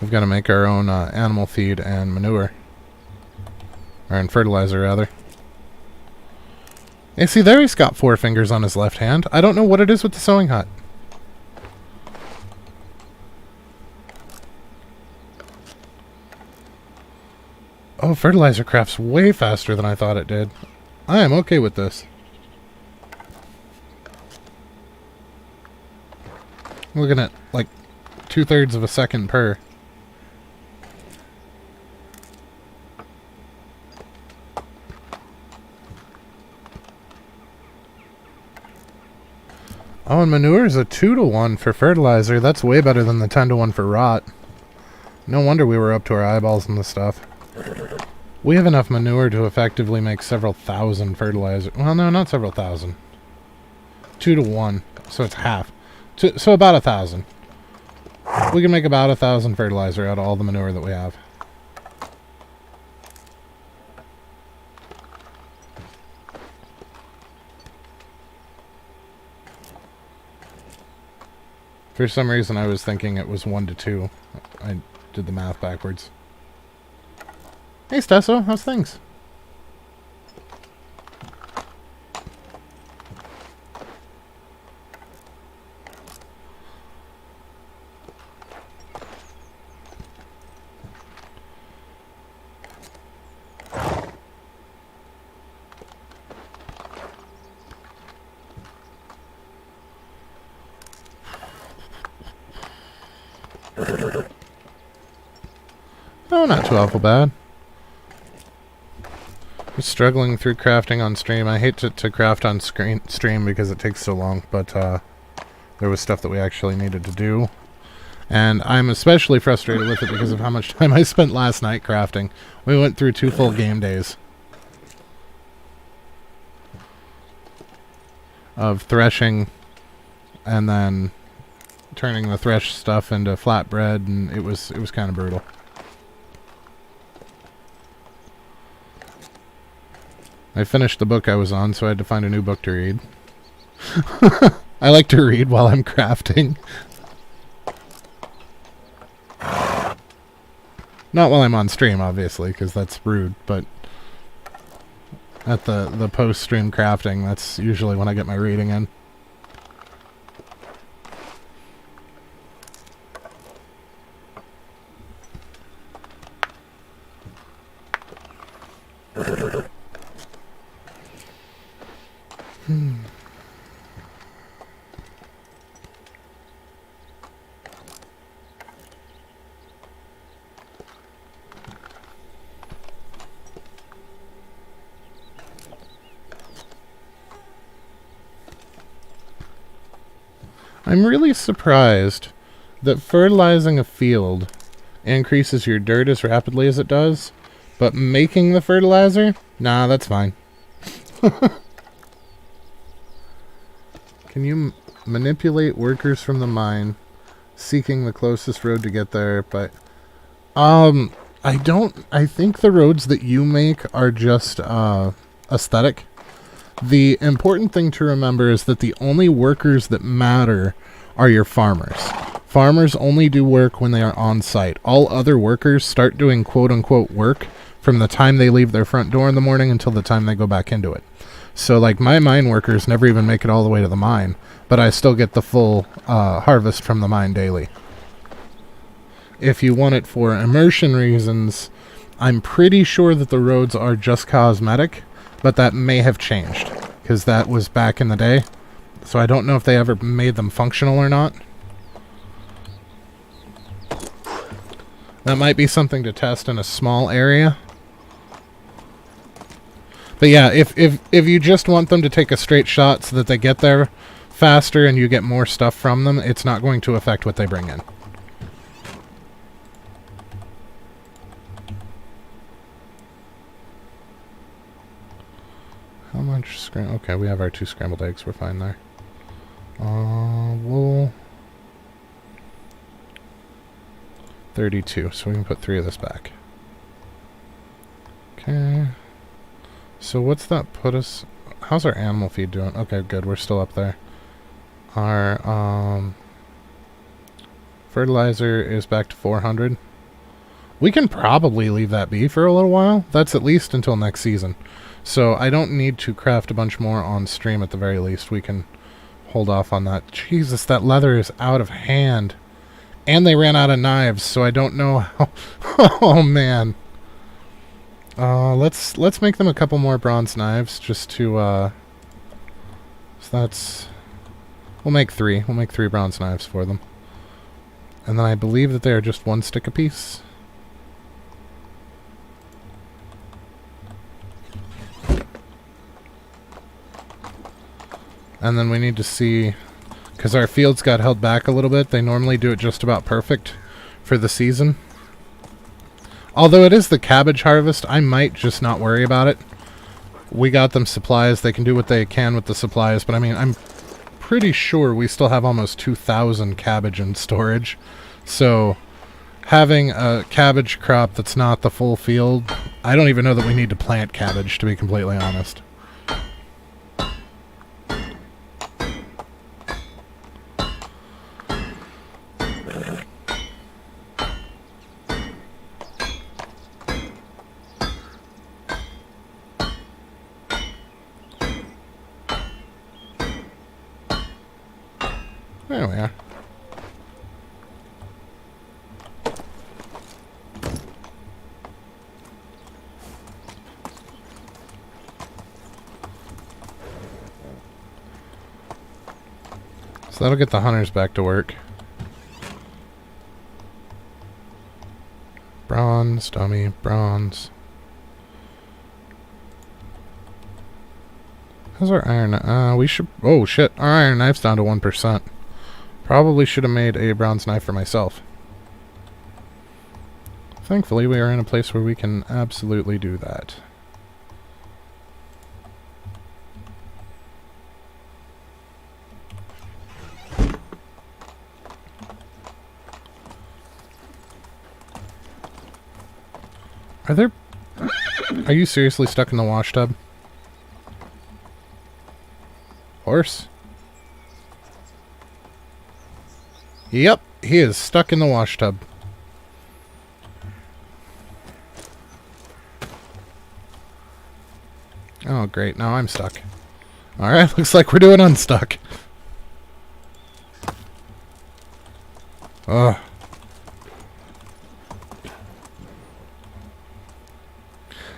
We've got to make our own animal feed and manure. Or and fertilizer, rather. Hey, see there, he's got 4 fingers on his left hand. I don't know what it is with the sewing hut. Oh, fertilizer crafts way faster than I thought it did. I am okay with this. I'm looking at like 2/3 of a second per. Oh, and manure is a 2-to-1 for fertilizer. That's way better than the 10-to-1 for rot. No wonder we were up to our eyeballs in this stuff. We have enough manure to effectively make several thousand fertilizer. Well, no, not several thousand. 2-to-1, so it's half. So about 1,000. We can make about 1,000 fertilizer out of all the manure that we have. For some reason, I was thinking it was 1-to-2. I did the math backwards. Hey, Stesso, how's things? Oh, not too awful bad. Just struggling through crafting on stream. I hate to craft on stream because it takes so long, but there was stuff that we actually needed to do. And I'm especially frustrated with it because of how much time I spent last night crafting. We went through 2 full game days of threshing and then turning the thresh stuff into flatbread, and it was kind of brutal. I finished the book I was on, so I had to find a new book to read. I like to read while I'm crafting. Not while I'm on stream, obviously, because that's rude, but at the post-stream crafting, that's usually when I get my reading in. I'm really surprised that fertilizing a field increases your dirt as rapidly as it does, but making the fertilizer? Nah, that's fine. Can you manipulate workers from the mine, seeking the closest road to get there? But I think the roads that you make are just a aesthetic. The important thing to remember is that the only workers that matter are your farmers. Farmers only do work when they are on site. All other workers start doing quote-unquote work from the time they leave their front door in the morning until the time they go back into it. So, like, my mine workers never even make it all the way to the mine, but I still get the full harvest from the mine daily. If you want it for immersion reasons, I'm pretty sure that the roads are just cosmetic, but that may have changed, because that was back in the day. So I don't know if they ever made them functional or not. That might be something to test in a small area. But yeah, if you just want them to take a straight shot so that they get there faster and you get more stuff from them, it's not going to affect what they bring in. How much okay, we have our 2 scrambled eggs. We're fine there. Wool. 32, so we can put 3 of this back. Okay. So what's that put us... How's our animal feed doing? Okay, good. We're still up there. Our fertilizer is back to 400. We can probably leave that be for a little while. That's at least until next season. So I don't need to craft a bunch more on stream at the very least. We can hold off on that. Jesus, that leather is out of hand. And they ran out of knives, so I don't know how... Oh, man. Let's make them a couple more bronze knives, just to, So that's... We'll make 3. We'll make 3 bronze knives for them. And then I believe that they are just 1 stick apiece. And then we need to see... Because our fields got held back a little bit. They normally do it just about perfect for the season. Although it is the cabbage harvest, I might just not worry about it. We got them supplies. They can do what they can with the supplies. But I mean, I'm pretty sure we still have almost 2,000 cabbage in storage. So having a cabbage crop that's not the full field, I don't even know that we need to plant cabbage, to be completely honest. There we are. So that'll get the hunters back to work. Bronze, dummy, bronze. How's our iron? We should... Oh, shit. Our iron knife's down to 1%. Probably should have made a bronze knife for myself. Thankfully, we are in a place where we can absolutely do that. Are you seriously stuck in the wash tub? Horse? Yep, he is stuck in the wash tub. Oh, great. Now I'm stuck. Alright, looks like we're doing unstuck. Ugh.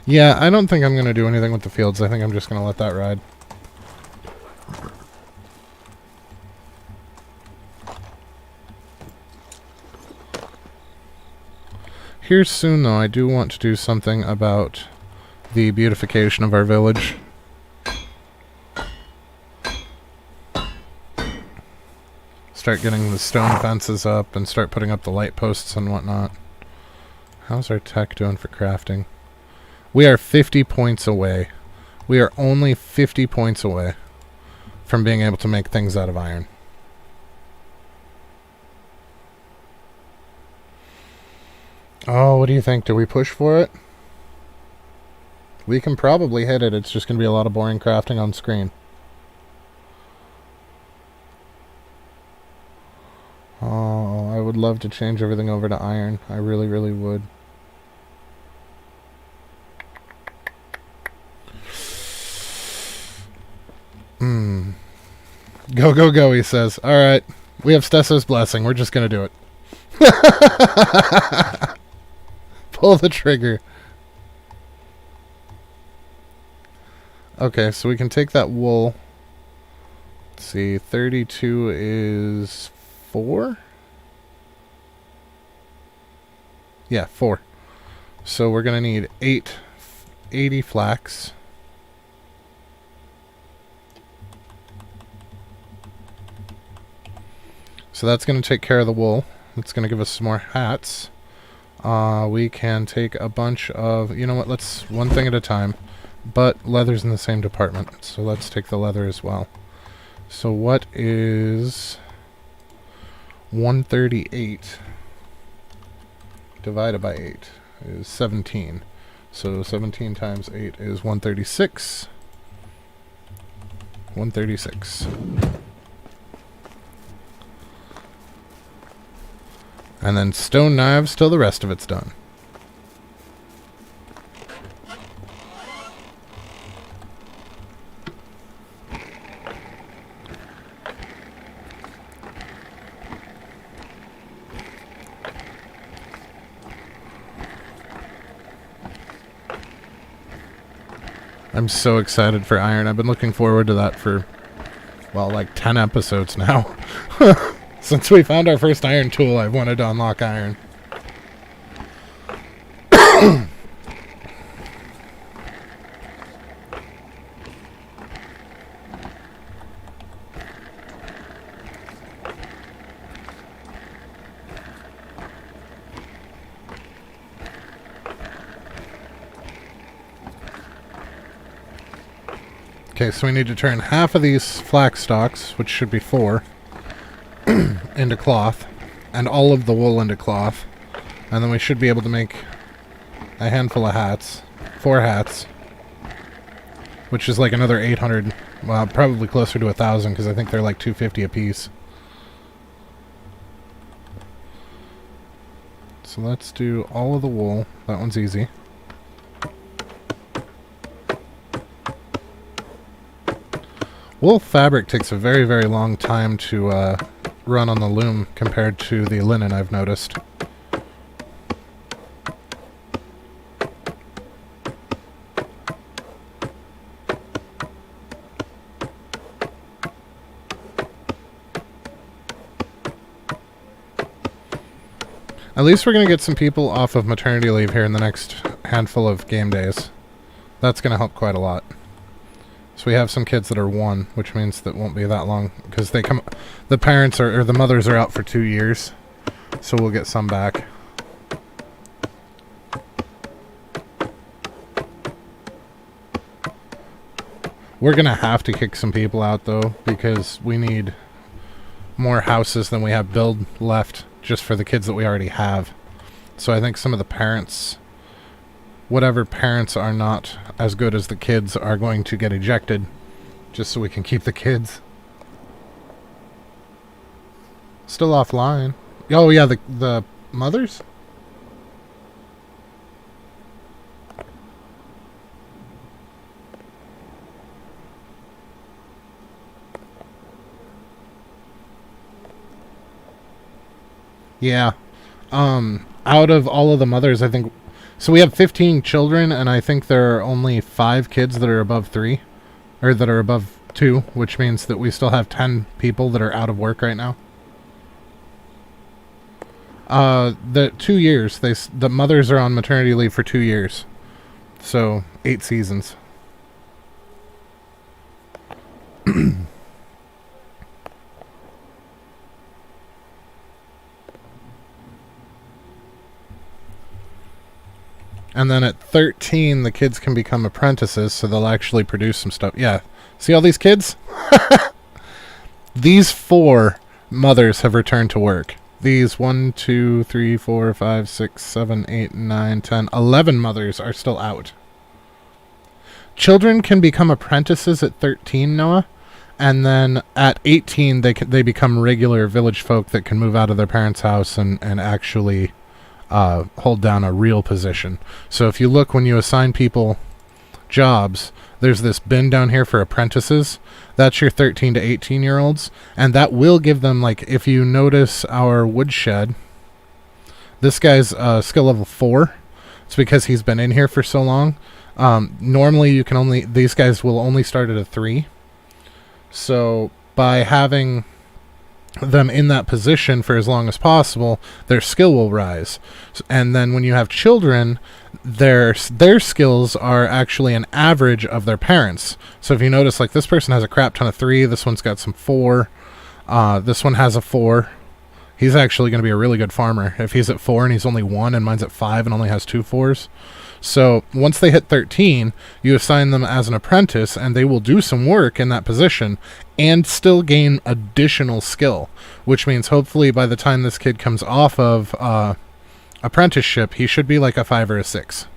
Yeah, I don't think I'm going to do anything with the fields. I think I'm just going to let that ride. Here soon, though, I do want to do something about the beautification of our village. Start getting the stone fences up and start putting up the light posts and whatnot. How's our tech doing for crafting? We are 50 points away. We are only 50 points away from being able to make things out of iron. Oh, what do you think? Do we push for it? We can probably hit it. It's just going to be a lot of boring crafting on screen. Oh, I would love to change everything over to iron. I really, really would. Go, go, go, he says. Alright. We have Stesso's blessing. We're just going to do it. Pull the trigger. Okay, so we can take that wool. Let's see, 32 is 4? Yeah, 4. So we're going to need 80 flax. So that's going to take care of the wool. It's going to give us some more hats. We can take a bunch of... You know what? Let's one thing at a time. But leather's in the same department. So let's take the leather as well. So what is 138 divided by 8 is 17. So 17 times 8 is 136. 136. And then stone knives till the rest of it's done. I'm so excited for iron. I've been looking forward to that for, well, like 10 episodes now. Since we found our first iron tool, I've wanted to unlock iron. Okay, so we need to turn half of these flax stalks, which should be 4, into cloth, and all of the wool into cloth, and then we should be able to make a handful of hats, 4 hats, which is like another 800, well, probably closer to 1,000, because I think they're like 250 a piece. So let's do all of the wool. That one's easy. Wool fabric takes a very, very long time to run on the loom compared to the linen, I've noticed. At least we're going to get some people off of maternity leave here in the next handful of game days. That's going to help quite a lot. So we have some kids that are 1, which means that won't be that long, because they come, the parents are, or the mothers are out for 2 years, so we'll get some back. We're gonna have to kick some people out though, because we need more houses than we have build left just for the kids that we already have. So I think some of the parents, whatever parents are not as good as the kids, are going to get ejected just so we can keep the kids. Still offline. Oh yeah, the mothers? Yeah. Out of all of the mothers, I think... So we have 15 children, and I think there are only 5 kids that are above 3. Or that are above 2, which means that we still have 10 people that are out of work right now. The 2 years. The mothers are on maternity leave for 2 years. So, 8 seasons. And then at 13, the kids can become apprentices, so they'll actually produce some stuff. Yeah. See all these kids? These 4 mothers have returned to work. These 1, 2, 3, 4, 5, 6, 7, 8, 9, 10, 11 mothers are still out. children can become apprentices at 13, Noah, and then at 18 they become regular village folk that can move out of their parents' house and actually hold down a real position. So if you look when you assign people jobs, there's this bin down here for apprentices. That's your 13 to 18 year olds, and that will give them, like, if you notice our woodshed, this guy's skill level 4. It's because he's been in here for so long. Normally you can only, these guys will only start at a 3. So by having them in that position for as long as possible, their skill will rise. And then when you have children, their skills are actually an average of their parents. So if you notice, like, this person has a crap ton of 3, this one's got some 4, this one has a 4. He's actually going to be a really good farmer if he's at 4 and he's only 1, and mine's at 5 and only has 2 4s. So once they hit 13, you assign them as an apprentice, and they will do some work in that position and still gain additional skill, which means hopefully by the time this kid comes off of apprenticeship, he should be like a 5 or a 6.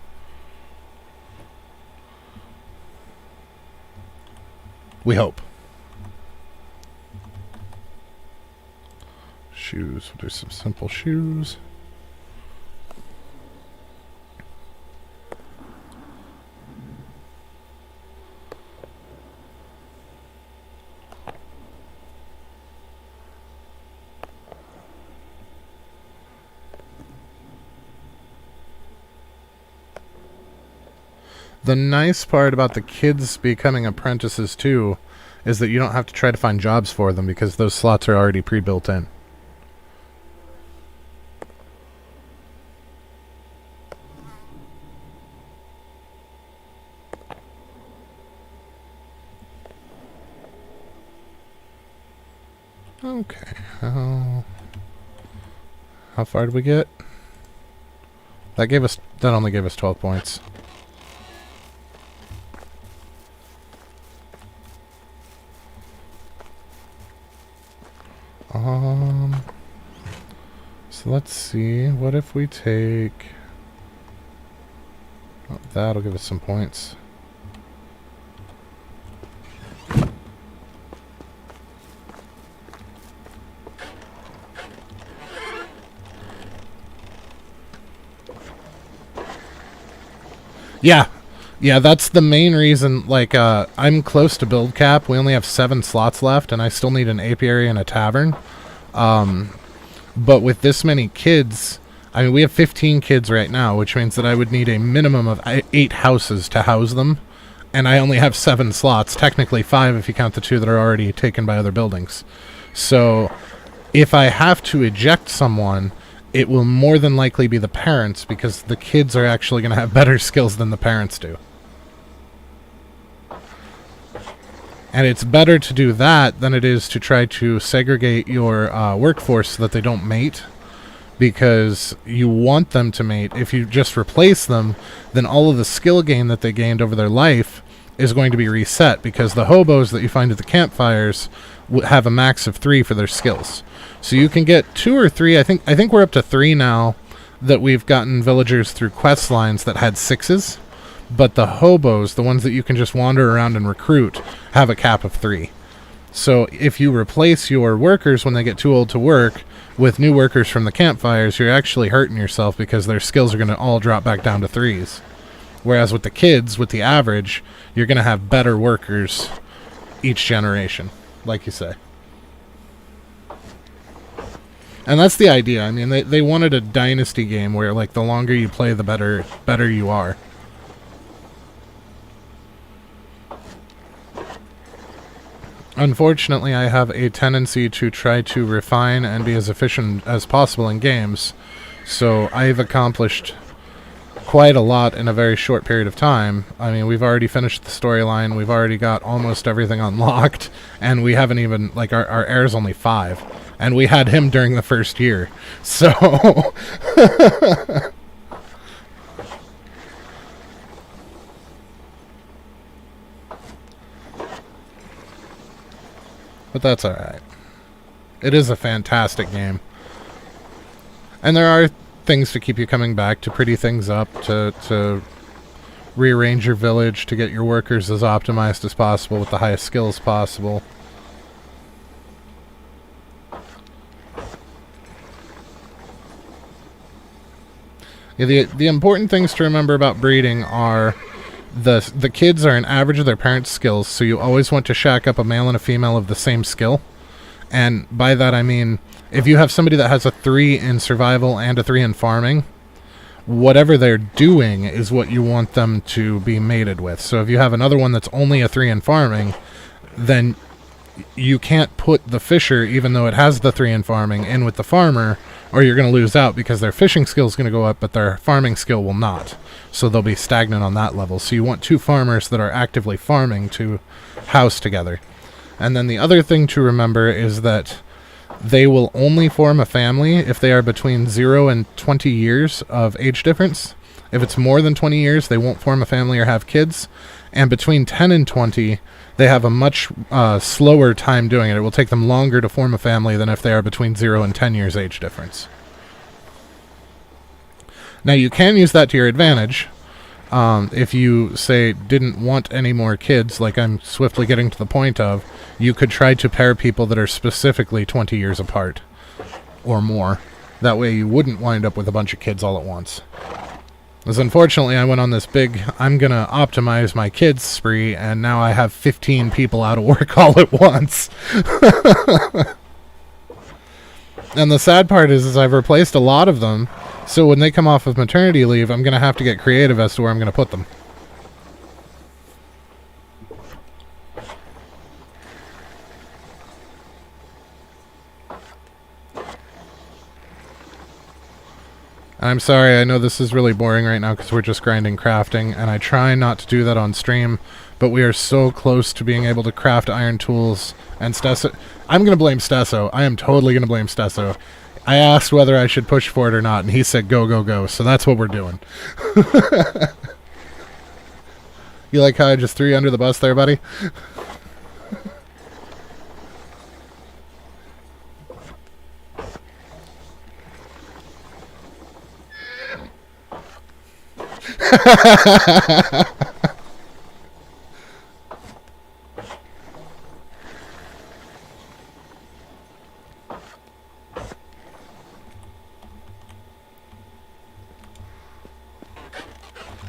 We hope. Shoes. We'll do some simple shoes. The nice part about the kids becoming apprentices too is that you don't have to try to find jobs for them because those slots are already pre-built in. Okay. How far did we get? That only gave us 12 points. So let's see, what if we take... Oh, that'll give us some points. Yeah, that's the main reason. Like, I'm close to build cap. We only have 7 slots left, and I still need an apiary and a tavern. But with this many kids, I mean, we have 15 kids right now, which means that I would need a minimum of 8 houses to house them, and I only have 7 slots, technically 5 if you count the 2 that are already taken by other buildings. So if I have to eject someone, it will more than likely be the parents, because the kids are actually going to have better skills than the parents do. And it's better to do that than it is to try to segregate your workforce so that they don't mate, because you want them to mate. If you just replace them, then all of the skill gain that they gained over their life is going to be reset, because the hobos that you find at the campfires have a max of 3 for their skills. So you can get 2 or 3, I think we're up to 3 now, that we've gotten villagers through quest lines that had 6s. But the hobos, the ones that you can just wander around and recruit, have a cap of 3. So if you replace your workers when they get too old to work with new workers from the campfires, you're actually hurting yourself, because their skills are going to all drop back down to 3s. Whereas with the kids, with the average, you're going to have better workers each generation, like you say. And that's the idea. I mean, they wanted a Dynasty game where, like, the longer you play, the better you are. Unfortunately, I have a tendency to try to refine and be as efficient as possible in games, so I've accomplished quite a lot in a very short period of time. I mean, we've already finished the storyline, we've already got almost everything unlocked, and we haven't even, like, our heir's only 5, and we had him during the first year, so... But that's alright. It is a fantastic game. And there are things to keep you coming back, to pretty things up, to rearrange your village to get your workers as optimized as possible with the highest skills possible. Yeah, the important things to remember about breeding are the kids are an average of their parents' skills, so you always want to shack up a male and a female of the same skill. And by that I mean, if you have somebody that has a 3 in survival and a 3 in farming, whatever they're doing is what you want them to be mated with. So if you have another one that's only a 3 in farming, then you can't put the fisher, even though it has the 3 in farming, in with the farmer, or you're going to lose out because their fishing skill is going to go up, but their farming skill will not. So they'll be stagnant on that level. So you want 2 farmers that are actively farming to house together. And then the other thing to remember is that they will only form a family if they are between 0 and 20 years of age difference. If it's more than 20 years, they won't form a family or have kids. And between 10 and 20, they have a much slower time doing it. It will take them longer to form a family than if they are between 0 and 10 years age difference. Now, you can use that to your advantage. If you, say, didn't want any more kids, like I'm swiftly getting to the point of, you could try to pair people that are specifically 20 years apart or more. That way you wouldn't wind up with a bunch of kids all at once. Because unfortunately I went on this big, I'm going to optimize my kids spree, and now I have 15 people out of work all at once. And the sad part is I've replaced a lot of them, so when they come off of maternity leave, I'm going to have to get creative as to where I'm going to put them. I'm sorry, I know this is really boring right now because we're just grinding crafting, and I try not to do that on stream, but we are so close to being able to craft iron tools, and Stesso... I'm going to blame Stesso. I am totally going to blame Stesso. I asked whether I should push for it or not, and he said go, go, go, so that's what we're doing. You like how I just threw you under the bus there, buddy?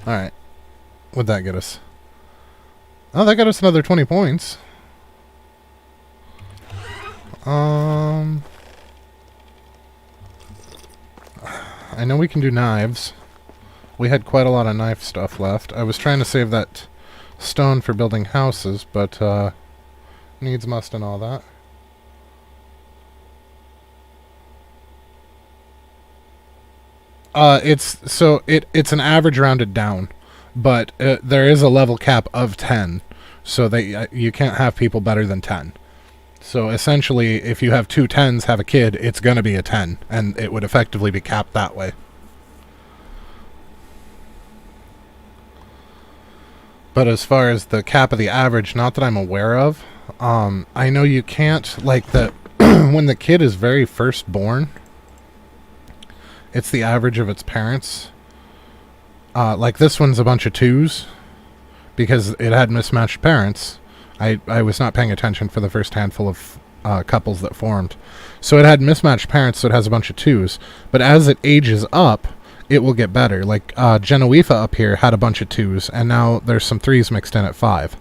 Alright. What'd that get us? Oh, that got us another 20 points. I know we can do knives. We had quite a lot of knife stuff left. I was trying to save that stone for building houses, but needs must and all that. It's an average rounded down, but there is a level cap of 10, so that you can't have people better than 10. So essentially, if you have 2 10s have a kid, it's going to be a 10, and it would effectively be capped that way. But as far as the cap of the average, not that I'm aware of, I know you can't, like, when the kid is very first born, it's the average of its parents. Like this one's a bunch of 2s, because it had mismatched parents. I was not paying attention for the first handful of couples that formed. So it had mismatched parents, so it has a bunch of 2s. But as it ages up, it will get better. Like Genevieve up here had a bunch of 2s, and now there's some 3s mixed in at 5.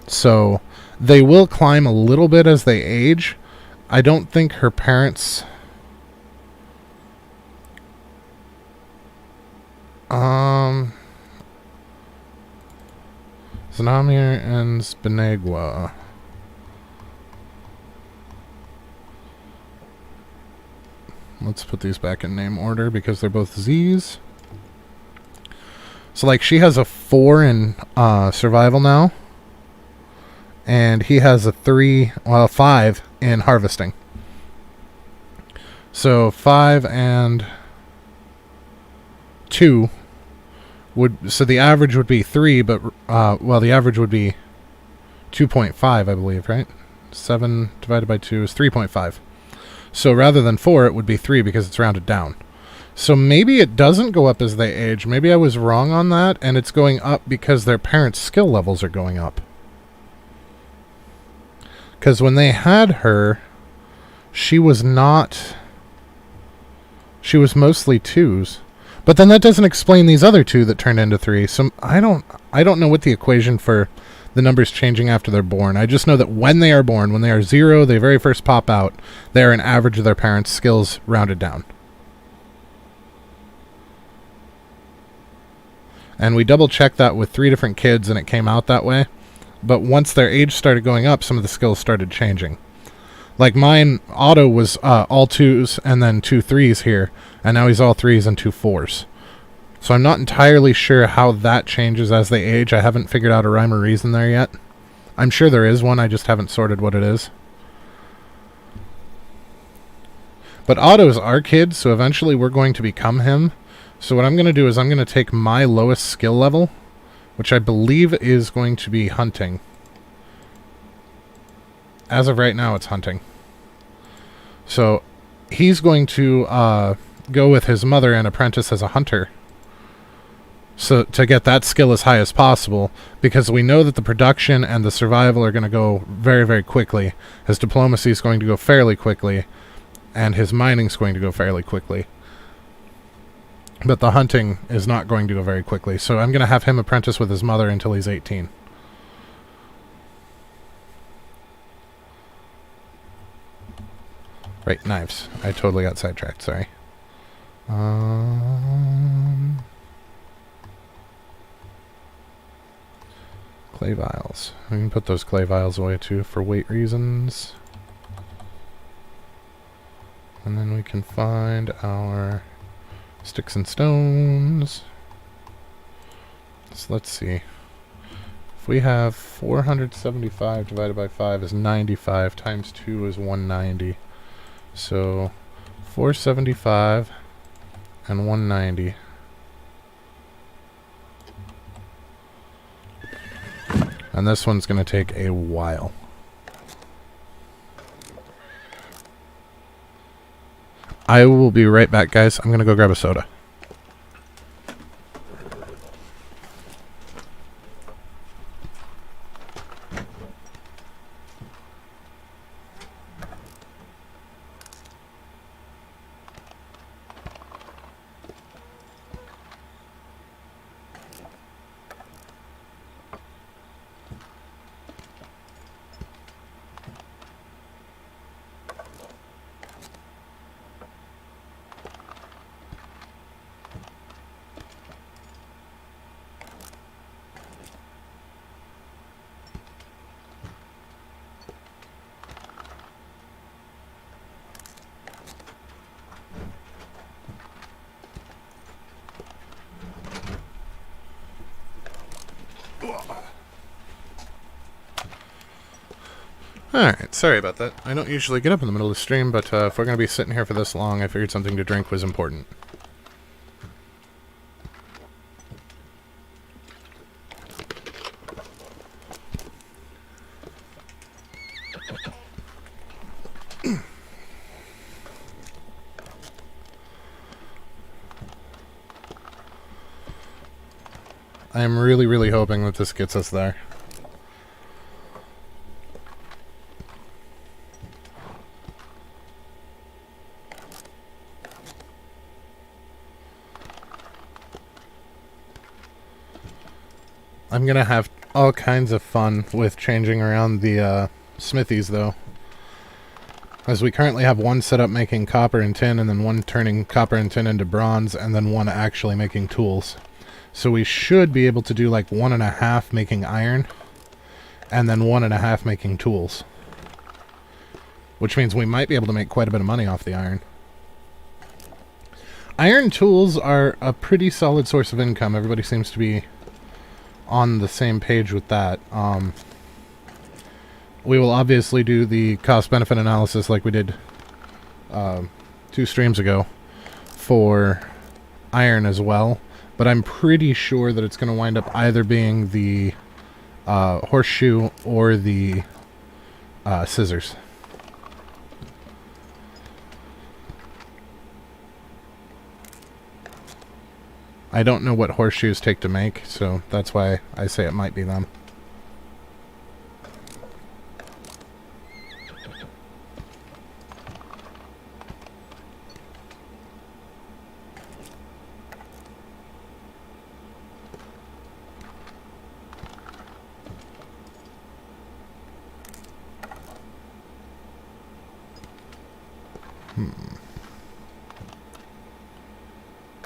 So they will climb a little bit as they age. I don't think her parents... Zanamir and Spanegua. Let's put these back in name order because they're both Z's. So, like, she has a 4 in survival now. And he has a 5 in harvesting. So, 5 and 2 would... So the average would be 3, but... well, the average would be 2.5, I believe, right? 7 divided by 2 is 3.5. So rather than 4, it would be 3 because it's rounded down. So maybe it doesn't go up as they age. Maybe I was wrong on that, and it's going up because their parents' skill levels are going up. Because when they had her, she was not... She was mostly 2s. But then that doesn't explain these other 2 that turned into 3. So I don't know what the equation for the numbers changing after they're born. I just know that when they are born, when they are 0, they very first pop out, they are an average of their parents' skills rounded down. And we double-checked that with 3 different kids, and it came out that way. But once their age started going up, some of the skills started changing. Like mine, Otto was all 2s and then 2 3s here, and now he's all 3s and 2 4s. So I'm not entirely sure how that changes as they age. I haven't figured out a rhyme or reason there yet. I'm sure there is one, I just haven't sorted what it is. But Otto's our kid, so eventually we're going to become him. So what I'm going to do is I'm going to take my lowest skill level, which I believe is going to be hunting. As of right now, it's hunting. So he's going to go with his mother and apprentice as a hunter. So to get that skill as high as possible, because we know that the production and the survival are going to go very, very quickly. His diplomacy is going to go fairly quickly, and his mining is going to go fairly quickly. But the hunting is not going to go very quickly. So I'm going to have him apprentice with his mother until he's 18. Right, knives. I totally got sidetracked, sorry. Clay vials. We can put those clay vials away too for weight reasons. And then we can find our sticks and stones. So let's see. If we have 475 divided by 5 is 95, times 2 is 190. So 475 and 190. And this one's going to take a while. I will be right back, guys. I'm going to go grab a soda. Alright, sorry about that. I don't usually get up in the middle of the stream, but if we're going to be sitting here for this long, I figured something to drink was important. I am really, really hoping that this gets us there. I'm going to have all kinds of fun with changing around the smithies, though. As we currently have one set up making copper and tin, and then one turning copper and tin into bronze, and then one actually making tools. So we should be able to do like 1.5 making iron, and then 1.5 making tools. Which means we might be able to make quite a bit of money off the iron. Iron tools are a pretty solid source of income. Everybody seems to be on the same page with that. We will obviously do the cost-benefit analysis like we did 2 streams ago for iron as well, but I'm pretty sure that it's going to wind up either being the horseshoe or the scissors. I don't know what horseshoes take to make, so that's why I say it might be them.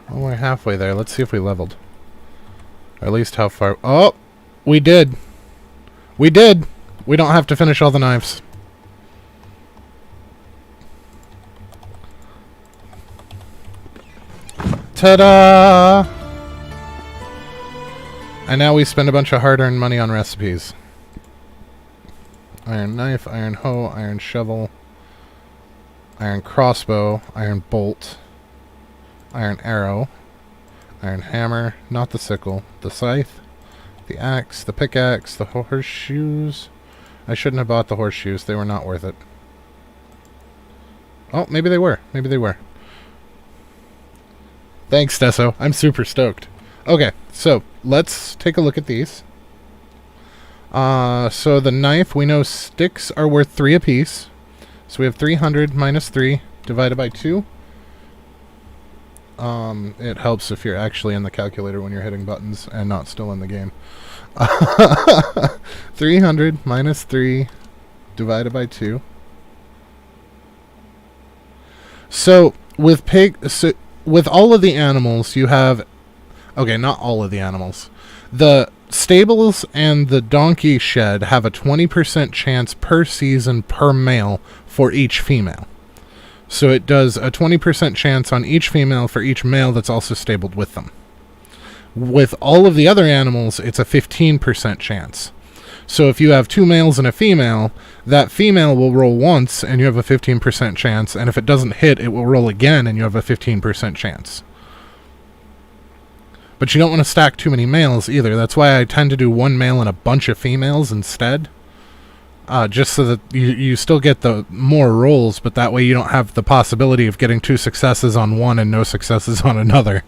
Well, we're halfway there. Let's see if we leveled. Or at least how far... Oh! We did! We did! We don't have to finish all the knives. Ta-da! And now we spend a bunch of hard-earned money on recipes. Iron knife, iron hoe, iron shovel, iron crossbow, iron bolt, iron arrow, iron hammer, not the sickle, the scythe, the axe, the pickaxe, the horseshoes. I shouldn't have bought the horseshoes. They were not worth it. Oh, maybe they were. Maybe they were. Thanks, Deso. I'm super stoked. Okay, so let's take a look at these. So the knife, we know sticks are worth 3 apiece. So we have 300 minus 3 divided by 2. It helps if you're actually in the calculator when you're hitting buttons and not still in the game. 300 minus 3 divided by 2. So with with all of the animals, you have... Okay, not all of the animals. The stables and the donkey shed have a 20% chance per season per male for each female. So it does a 20% chance on each female for each male that's also stabled with them. With all of the other animals, it's a 15% chance. So if you have 2 males and a female, that female will roll once and you have a 15% chance, and if it doesn't hit, it will roll again and you have a 15% chance. But you don't want to stack too many males either. That's why I tend to do 1 male and a bunch of females instead. Just so that you still get the more rolls, but that way you don't have the possibility of getting 2 successes on one and no successes on another.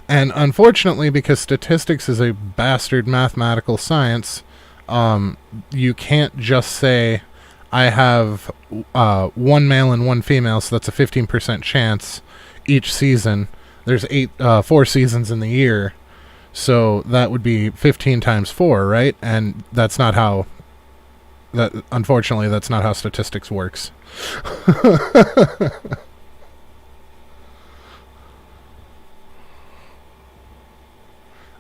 And unfortunately, because statistics is a bastard mathematical science, you can't just say, I have 1 male and 1 female, so that's a 15% chance each season. There's 4 seasons in the year, so that would be 15 times 4, right? And that's not how... Unfortunately, that's not how statistics works.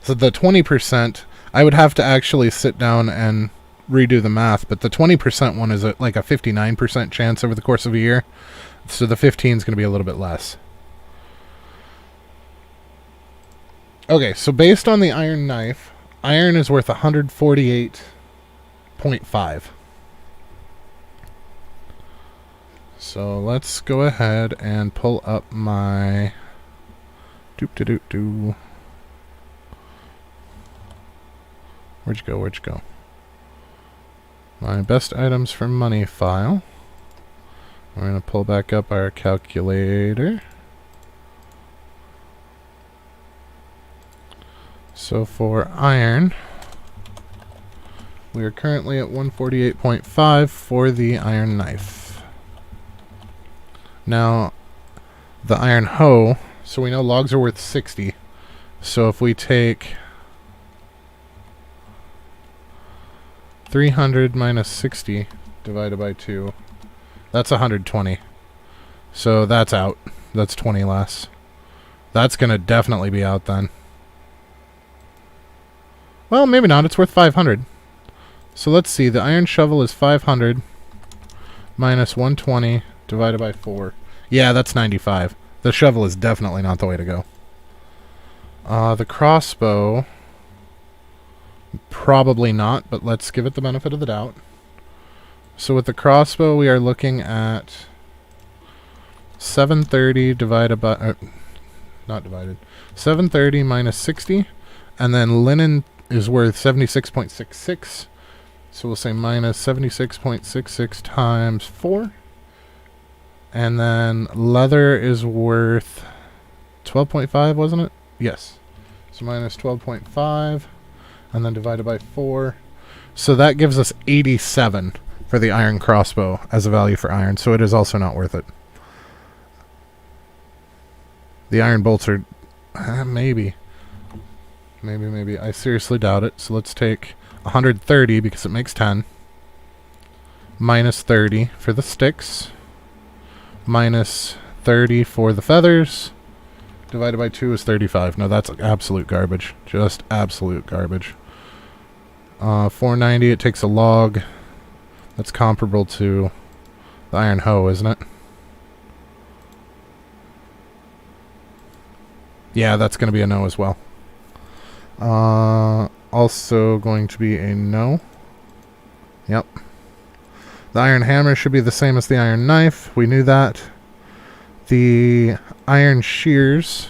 So the 20%, I would have to actually sit down and redo the math, but the 20% one is like a 59% chance over the course of a year. So the 15 is going to be a little bit less. Okay, so based on the iron knife, iron is worth 148.5. So let's go ahead and pull up my... Doop-de-doop-doo. Where'd you go? Where'd you go? My best items for money file. We're going to pull back up our calculator. So for iron, we are currently at 148.5 for the iron knife. Now, the iron hoe, so we know logs are worth 60. So if we take 300 minus 60 divided by 2, that's 120. So that's out. That's 20 less. That's going to definitely be out then. Well, maybe not. It's worth 500. So let's see. The iron shovel is 500 minus 120 divided by 4. Yeah, that's 95. The shovel is definitely not the way to go. The crossbow... Probably not, but let's give it the benefit of the doubt. So with the crossbow, we are looking at 730 divided by... not divided. 730 minus 60. And then linen is worth 76.66. So we'll say minus 76.66 times 4. And then leather is worth 12.5, wasn't it? Yes. So minus 12.5, and then divided by 4. So that gives us 87 for the iron crossbow as a value for iron, so it is also not worth it. The iron bolts are... maybe. Maybe. I seriously doubt it. So let's take 130 because it makes 10. Minus 30 for the sticks. Minus 30 for the feathers. Divided by 2 is 35. No, that's absolute garbage. Just absolute garbage. 490, it takes a log. That's comparable to the iron hoe, isn't it? Yeah, that's going to be a no as well. Also going to be a no. Yep. The iron hammer should be the same as the iron knife. We knew that. The iron shears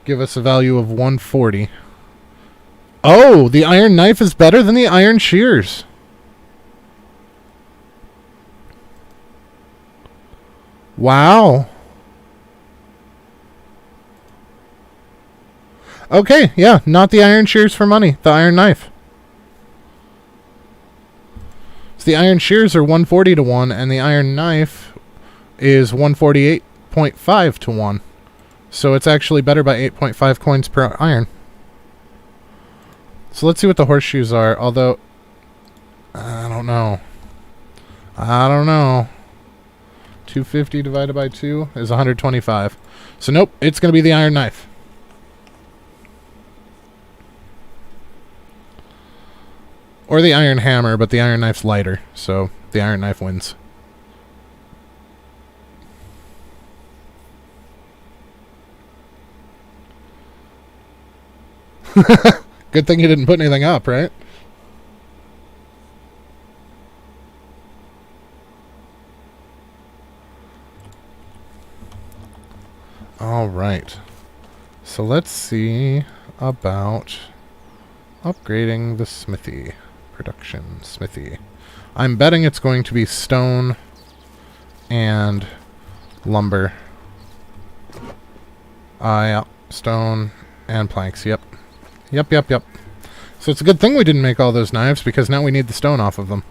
give us a value of 140. Oh, the iron knife is better than the iron shears. Wow. Okay, yeah, not the iron shears for money, the iron knife. So the iron shears are 140 to 1, and the iron knife is 148.5 to 1. So it's actually better by 8.5 coins per iron. So let's see what the horseshoes are, although... I don't know. 250 divided by 2 is 125. So nope, it's going to be the iron knife. Or the iron hammer, but the iron knife's lighter, so the iron knife wins. Good thing you didn't put anything up, right? All right. So let's see about upgrading the smithy. Production smithy. I'm betting it's going to be stone and lumber. Yeah. Stone and planks, yep. Yep. So it's a good thing we didn't make all those knives, because now we need the stone off of them.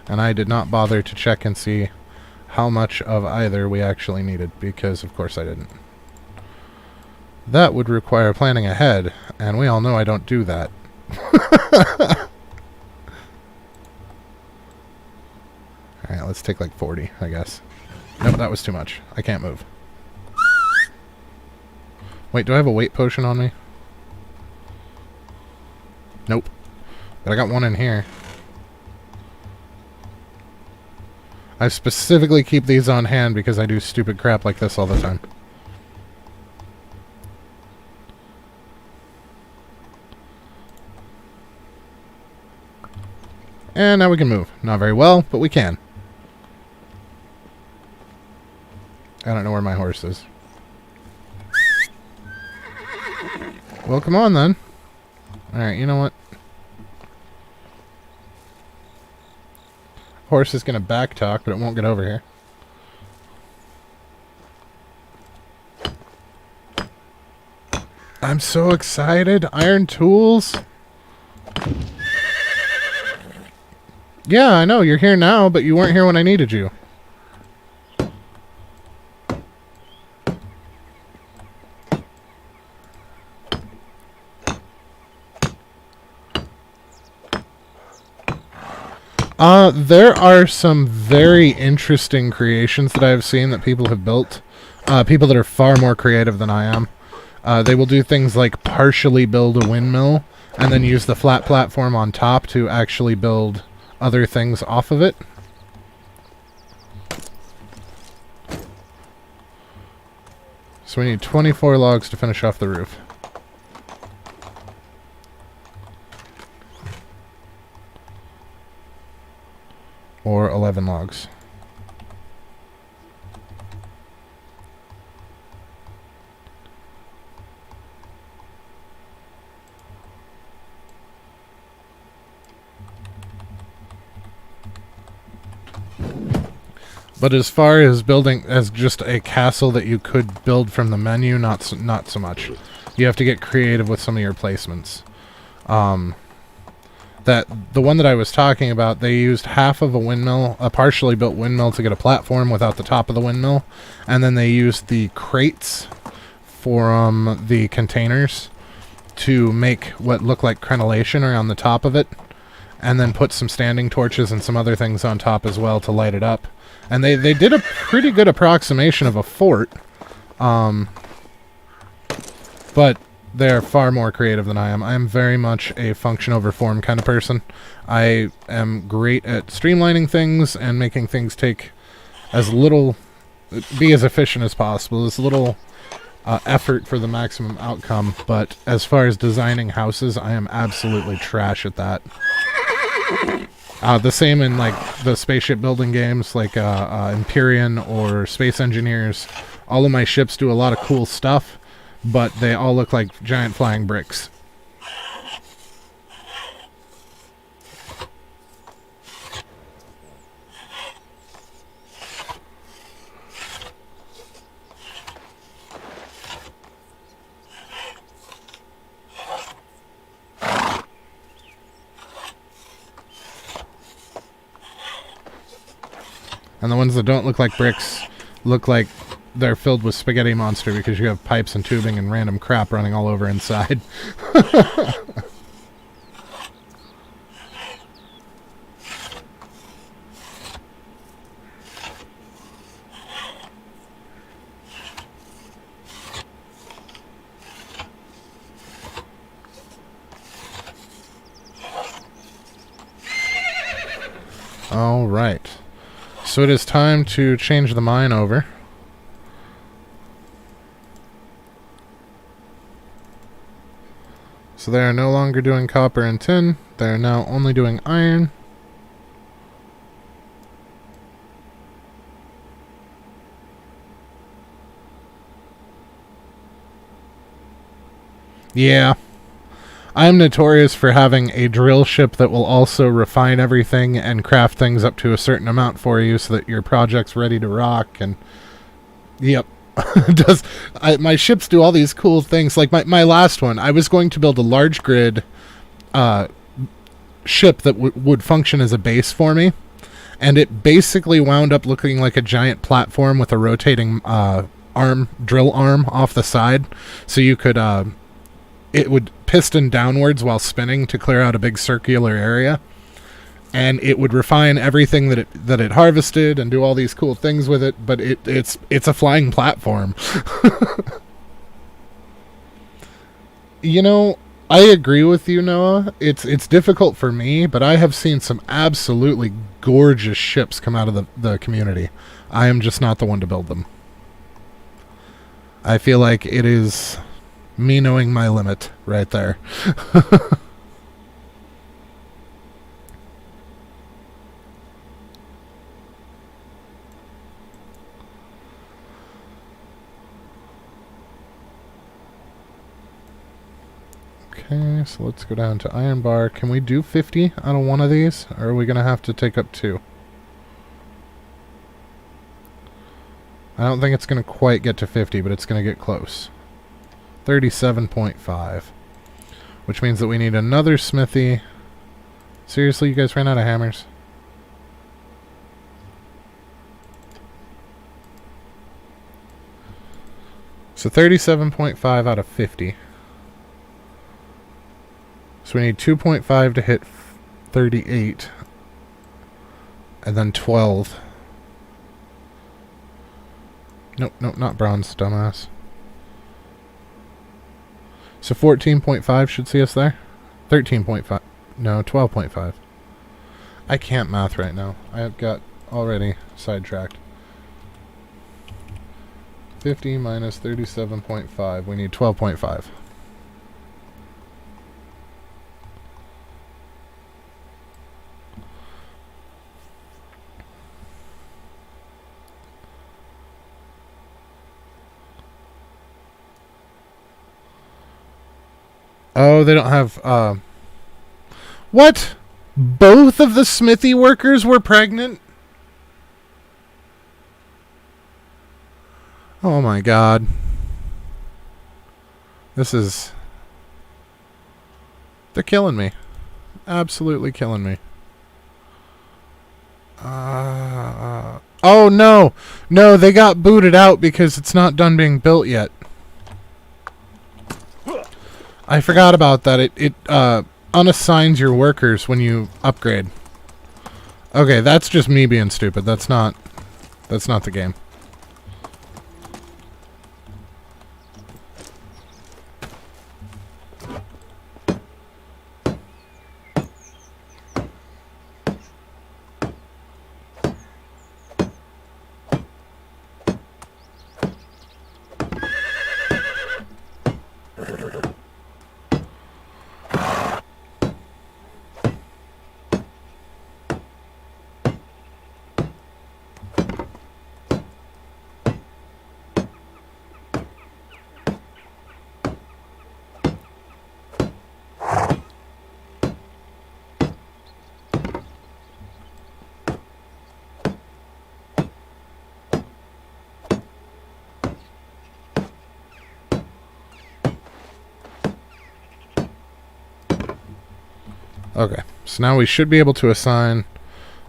And I did not bother to check and see how much of either we actually needed, because of course I didn't. That would require planning ahead, and we all know I don't do that. Alright, let's take like 40, I guess. Nope, that was too much. I can't move. Wait, do I have a weight potion on me? Nope. But I got one in here. I specifically keep these on hand because I do stupid crap like this all the time. And now we can move. Not very well, but we can. I don't know where my horse is. Well, come on then. Alright, you know what? Horse is going to back talk, but it won't get over here. I'm so excited. Iron tools. Yeah, I know. You're here now, but you weren't here when I needed you. There are some very interesting creations that I have seen that people have built. People that are far more creative than I am. They will do things like partially build a windmill and then use the flat platform on top to actually build other things off of it. So we need 24 logs to finish off the roof. Or 11 logs. But as far as building as just a castle that you could build from the menu, not so much. You have to get creative with some of your placements. That the one that I was talking about, they used half of a windmill, a partially built windmill, to get a platform without the top of the windmill, and then they used the crates for the containers to make what looked like crenellation around the top of it, and then put some standing torches and some other things on top as well to light it up. And they did a pretty good approximation of a fort, but they're far more creative than I am. I am very much a function over form kind of person. I am great at streamlining things and making things take as little, be as efficient as possible, as little effort for the maximum outcome. But as far as designing houses, I am absolutely trash at that. The same in like the spaceship building games like Empyrean or Space Engineers. All of my ships do a lot of cool stuff, but they all look like giant flying bricks. And the ones that don't look like bricks look like they're filled with spaghetti monster because you have pipes and tubing and random crap running all over inside. All right. So it is time to change the mine over. So they are no longer doing copper and tin. They are now only doing iron. Yeah. I'm notorious for having a drill ship that will also refine everything and craft things up to a certain amount for you so that your project's ready to rock. And yep. My ships do all these cool things. Like my last one, I was going to build a large grid ship that would function as a base for me, and it basically wound up looking like a giant platform with a rotating drill arm off the side, so you could it would piston downwards while spinning to clear out a big circular area, and it would refine everything that it harvested and do all these cool things with it. But it's a flying platform. You know, I agree with you, Noah. It's difficult for me, but I have seen some absolutely gorgeous ships come out of the community. I am just not the one to build them. I feel like it is me knowing my limit right there. Okay, so let's go down to iron bar. Can we do 50 out of one of these, or are we going to have to take up two? I don't think it's going to quite get to 50, but it's going to get close. 37.5. Which means that we need another smithy. Seriously, you guys ran out of hammers? So 37.5 out of 50. So we need 2.5 to hit 38. And then 12. Nope, not bronze, dumbass. So 14.5 should see us there. 13.5. No, 12.5. I can't math right now. I have got already sidetracked. 50 minus 37.5. We need 12.5. Oh, they don't have, what? Both of the smithy workers were pregnant? Oh my god. This is... They're killing me. Absolutely killing me. Oh no! No, they got booted out because it's not done being built yet. I forgot about that. It unassigns your workers when you upgrade. Okay, that's just me being stupid. That's not the game. Okay, so now we should be able to assign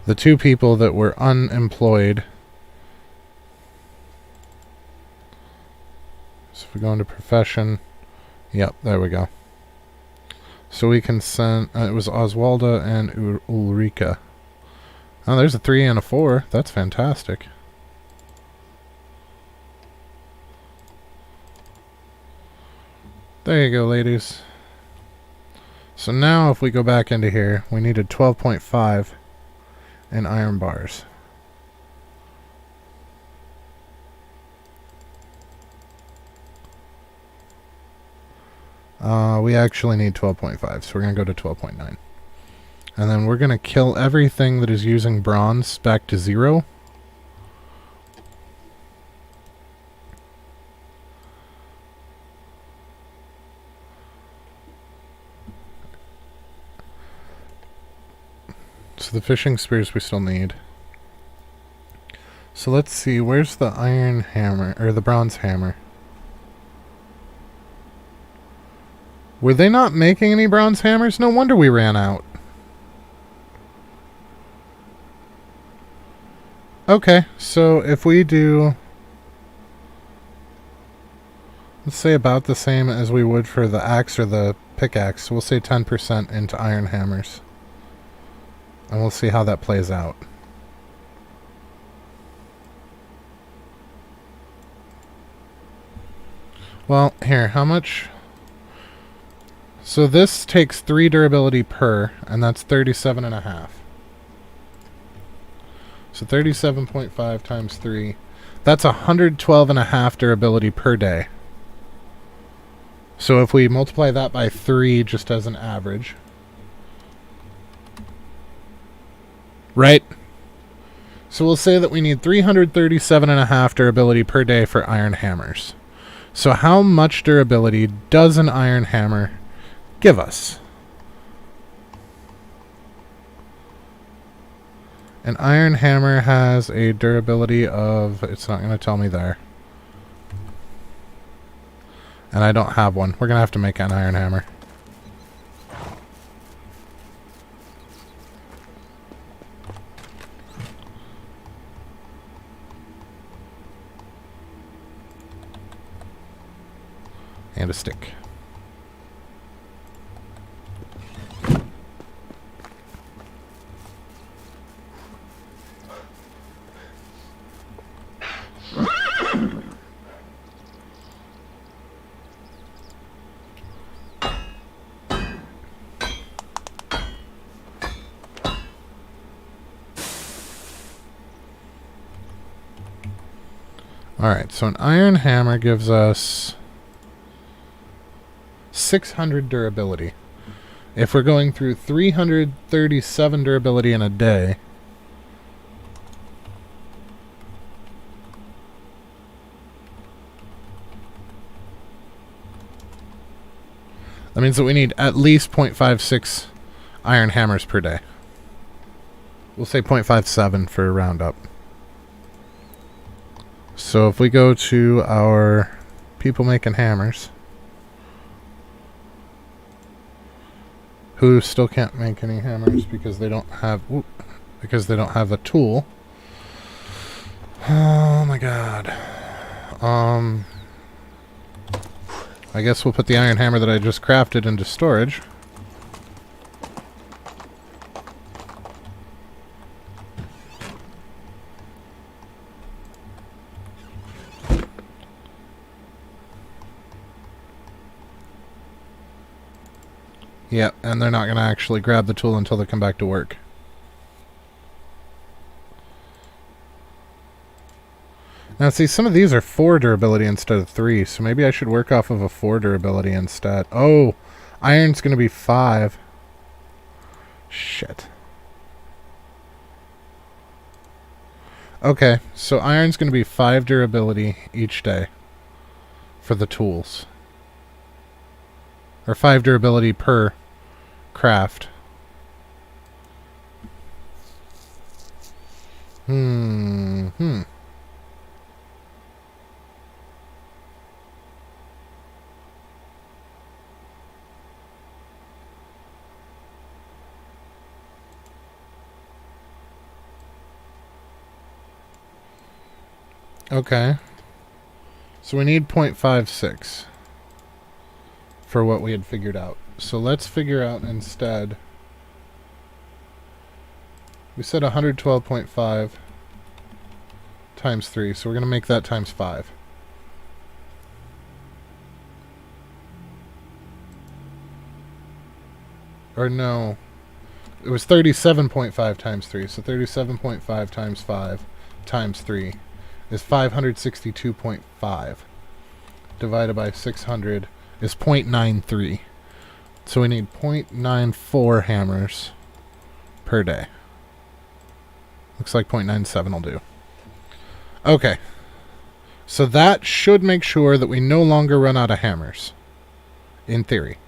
the 2 people that were unemployed. So if we go into profession, yep, there we go. So we can send, it was Oswalda and Ulrika. Oh, there's a 3 and a 4. That's fantastic. There you go, ladies. So now if we go back into here, we needed 12.5 in iron bars. We actually need 12.5, so we're going to go to 12.9. And then we're going to kill everything that is using bronze back to 0. So the fishing spears we still need. So let's see, where's the iron hammer, or the bronze hammer? Were they not making any bronze hammers? No wonder we ran out. Okay, so if we do... Let's say about the same as we would for the axe or the pickaxe. We'll say 10% into iron hammers. And we'll see how that plays out. Well, here, how much... So this takes 3 durability per, and that's 37.5. So 37.5 times 3. That's 112.5 durability per day. So if we multiply that by 3 just as an average... Right? So we'll say that we need 337.5 durability per day for iron hammers. So how much durability does an iron hammer give us? An iron hammer has a durability of... It's not going to tell me there. And I don't have one. We're going to have to make an iron hammer. And a stick. Alright, so an iron hammer gives us 600 durability. If we're going through 337 durability in a day, that means that we need at least 0.56 iron hammers per day. We'll say 0.57 for a roundup. So if we go to our people making hammers, who still can't make any hammers because they don't have a tool. Oh my god. I guess we'll put the iron hammer that I just crafted into storage. Yeah, and they're not going to actually grab the tool until they come back to work. Now, see, some of these are 4 durability instead of 3, so maybe I should work off of a 4 durability instead. Oh, iron's going to be 5. Shit. Okay, so iron's going to be 5 durability each day for the tools. Or 5 durability per craft. Okay. So we need 0.56 for what we had figured out. So let's figure out instead. We said 112.5 times 3, so we're going to make that times 5. Or no. It was 37.5 times 3, so 37.5 times 5 times 3 is 562.5. Divided by 600 is 0.93. So we need 0.94 hammers per day. Looks like 0.97 will do. Okay. So that should make sure that we no longer run out of hammers. In theory.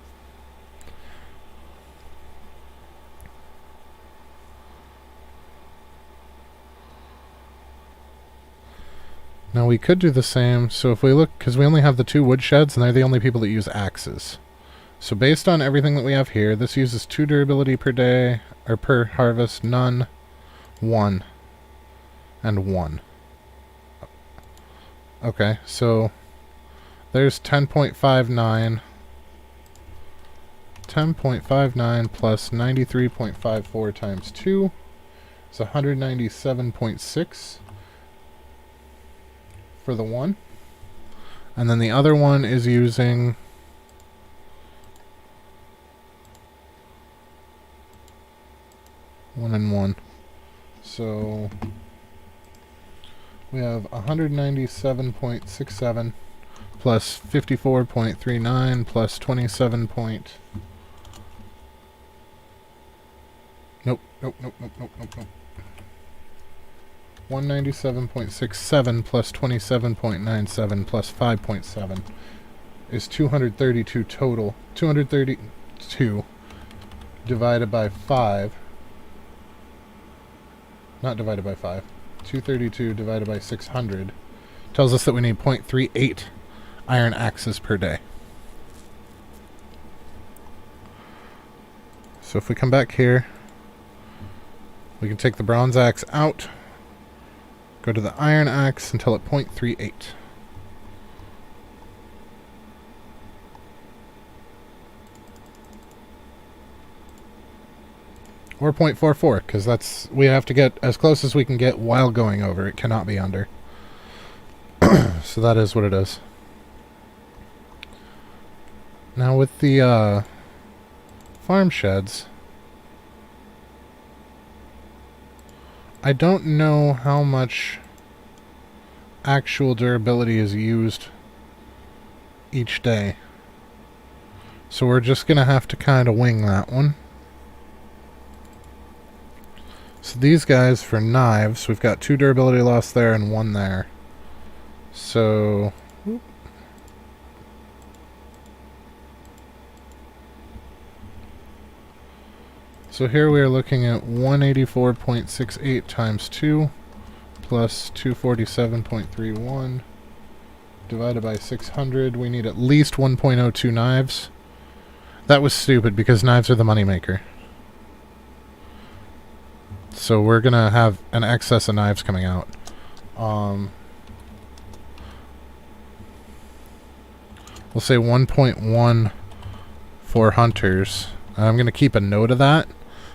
Now we could do the same. So if we look, because we only have the 2 woodsheds and they're the only people that use axes. So based on everything that we have here, this uses 2 durability per day, or per harvest, none, 1, and 1. Okay, so there's 10.59. 10.59 plus 93.54 times 2 is 197.6 for the one. And then the other one is using 1 and 1. So we have 197.67 plus 54.39 plus 27 point... Nope. 197.67 plus 27.97 plus 5.7 is 232 total. 232 divided by 5. Not divided by 5. 232 divided by 600 tells us that we need 0.38 iron axes per day. So if we come back here, we can take the bronze axe out, go to the iron axe until at 0.38. Or 0.44, because that's, we have to get as close as we can get while going over. It cannot be under. So that is what it is. Now with the farm sheds, I don't know how much actual durability is used each day. So we're just going to have to kind of wing that one. So these guys for knives, we've got 2 durability loss there and 1 there. So... So here we are looking at 184.68 times 2 plus 247.31 divided by 600. We need at least 1.02 knives. That was stupid because knives are the moneymaker. So we're going to have an excess of knives coming out. We'll say 1.1 for hunters. I'm going to keep a note of that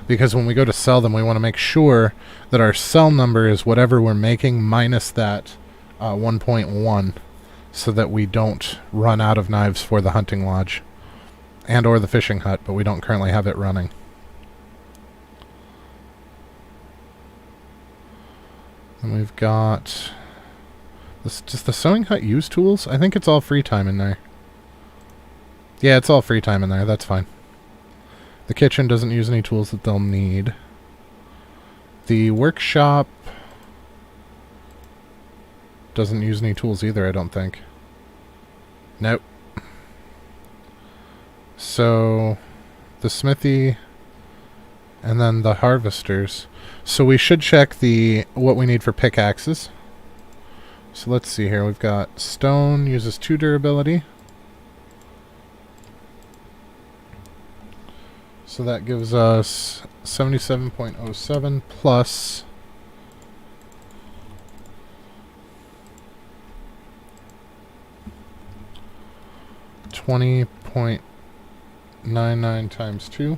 because when we go to sell them, we want to make sure that our sell number is whatever we're making minus that 1.1 so that we don't run out of knives for the hunting lodge and or the fishing hut, but we don't currently have it running. And we've got this. Does the sewing hut use tools? I think it's all free time in there. Yeah, it's all free time in there. That's fine. The kitchen doesn't use any tools that they'll need. The workshop doesn't use any tools either, I don't think. Nope. So, the smithy, and then the harvesters. So we should check what we need for pickaxes. So let's see here. We've got stone, uses 2 durability. So that gives us 77.07 plus 20.99 times 2.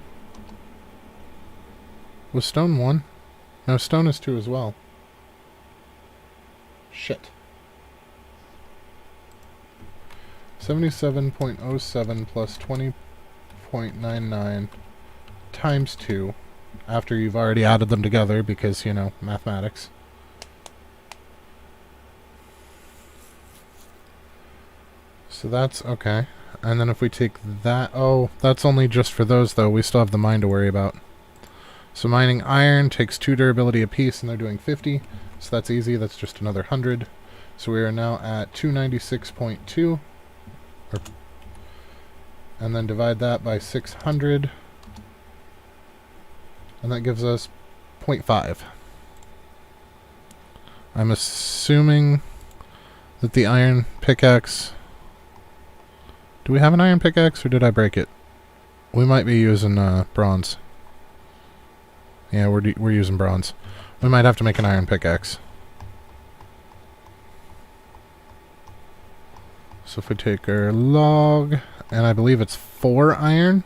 Was stone 1? No, stone is 2 as well. Shit. 77.07 plus 20.99 times 2 after you've already added them together because, you know, mathematics. So that's okay. And then if we take that... Oh, that's only just for those, though. We still have the mine to worry about. So mining iron takes 2 durability apiece, and they're doing 50. So that's easy. That's just another 100. So we are now at 296.2. And then divide that by 600. And that gives us 0.5. I'm assuming that the iron pickaxe... Do we have an iron pickaxe, or did I break it? We might be using bronze. Yeah, we're using bronze. We might have to make an iron pickaxe. So if we take our log, and I believe it's 4 iron.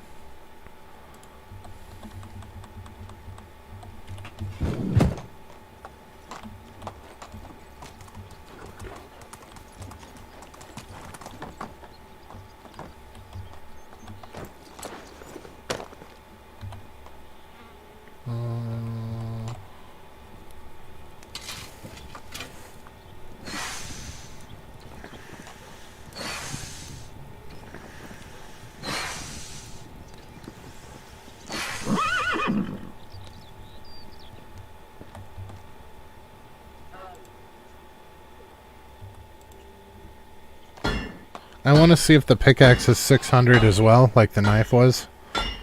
I want to see if the pickaxe is 600 as well, like the knife was.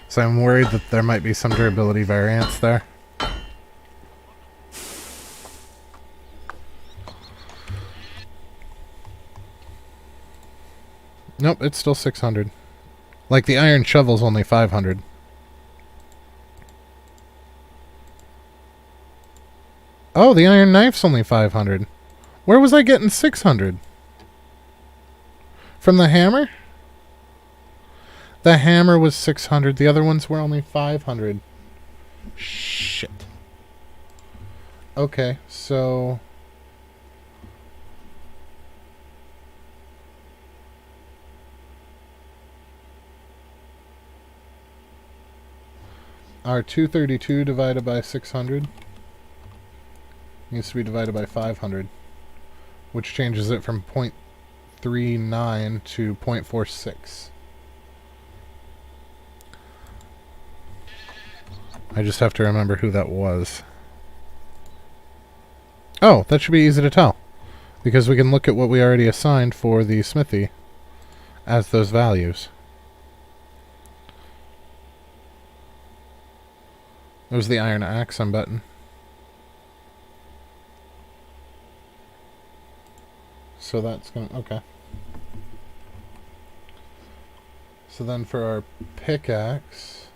So I'm worried that there might be some durability variance there. Nope, it's still 600. Like the iron shovel's only 500. Oh, the iron knife's only 500. Where was I getting 600? From the hammer? The hammer was 600. The other ones were only 500. Shit. Okay, so... Our 232 divided by 600 needs to be divided by 500, which changes it from 0.39 to 0.46. I just have to remember who that was. Oh, that should be easy to tell, because we can look at what we already assigned for the smithy as those values. It was the iron axe, I'm betting. so that's gonna... Okay. So then for our pickaxe...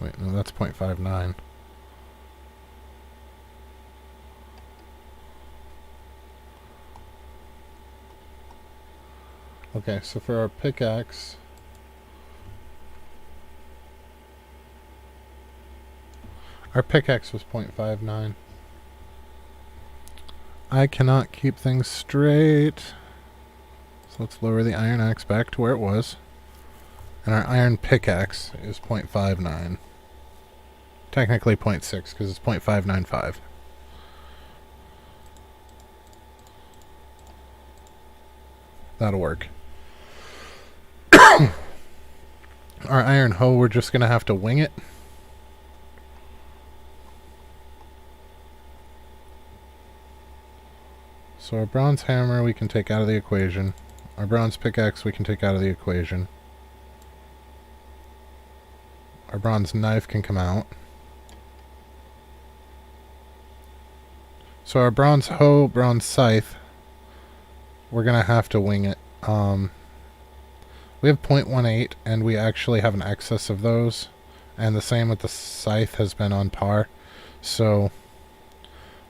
Wait, no, that's 0.59. Okay, so for our pickaxe... Our pickaxe was 0.59. I cannot keep things straight. So let's lower the iron axe back to where it was. And our iron pickaxe is 0.59. Technically 0.6 because it's 0.595. That'll work. Our iron hoe, we're just going to have to wing it. So our bronze hammer we can take out of the equation. Our bronze pickaxe we can take out of the equation. Our bronze knife can come out. So our bronze hoe, bronze scythe, we're going to have to wing it. We have 0.18 and we actually have an excess of those. And the same with the scythe has been on par. So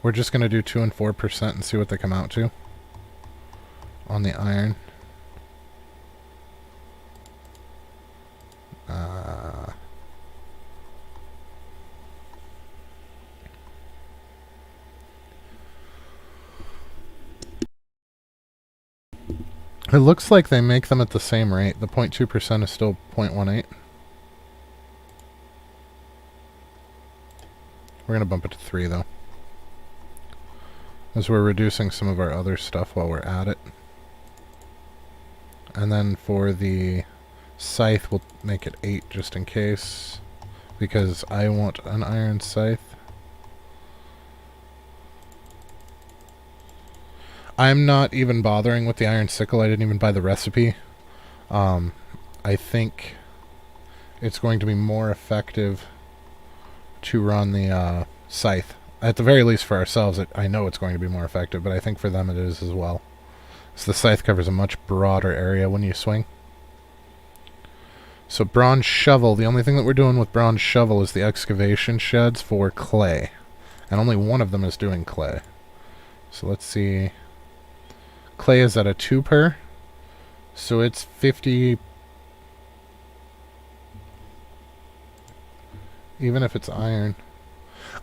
we're just going to do 2 and 4% and see what they come out to on the iron. It looks like they make them at the same rate. The 0.2% is still 0.18. We're going to bump it to 3 though, as we're reducing some of our other stuff while we're at it. And then for the scythe, we'll make it 8 just in case, because I want an iron scythe. I'm not even bothering with the iron sickle. I didn't even buy the recipe. I think it's going to be more effective to run the scythe. At the very least for ourselves, I know it's going to be more effective, but I think for them it is as well. So the scythe covers a much broader area when you swing. So bronze shovel, the only thing that we're doing with bronze shovel is the excavation sheds for clay. And only one of them is doing clay. So let's see. Clay is at a 2 per. So it's 50. Even if it's iron.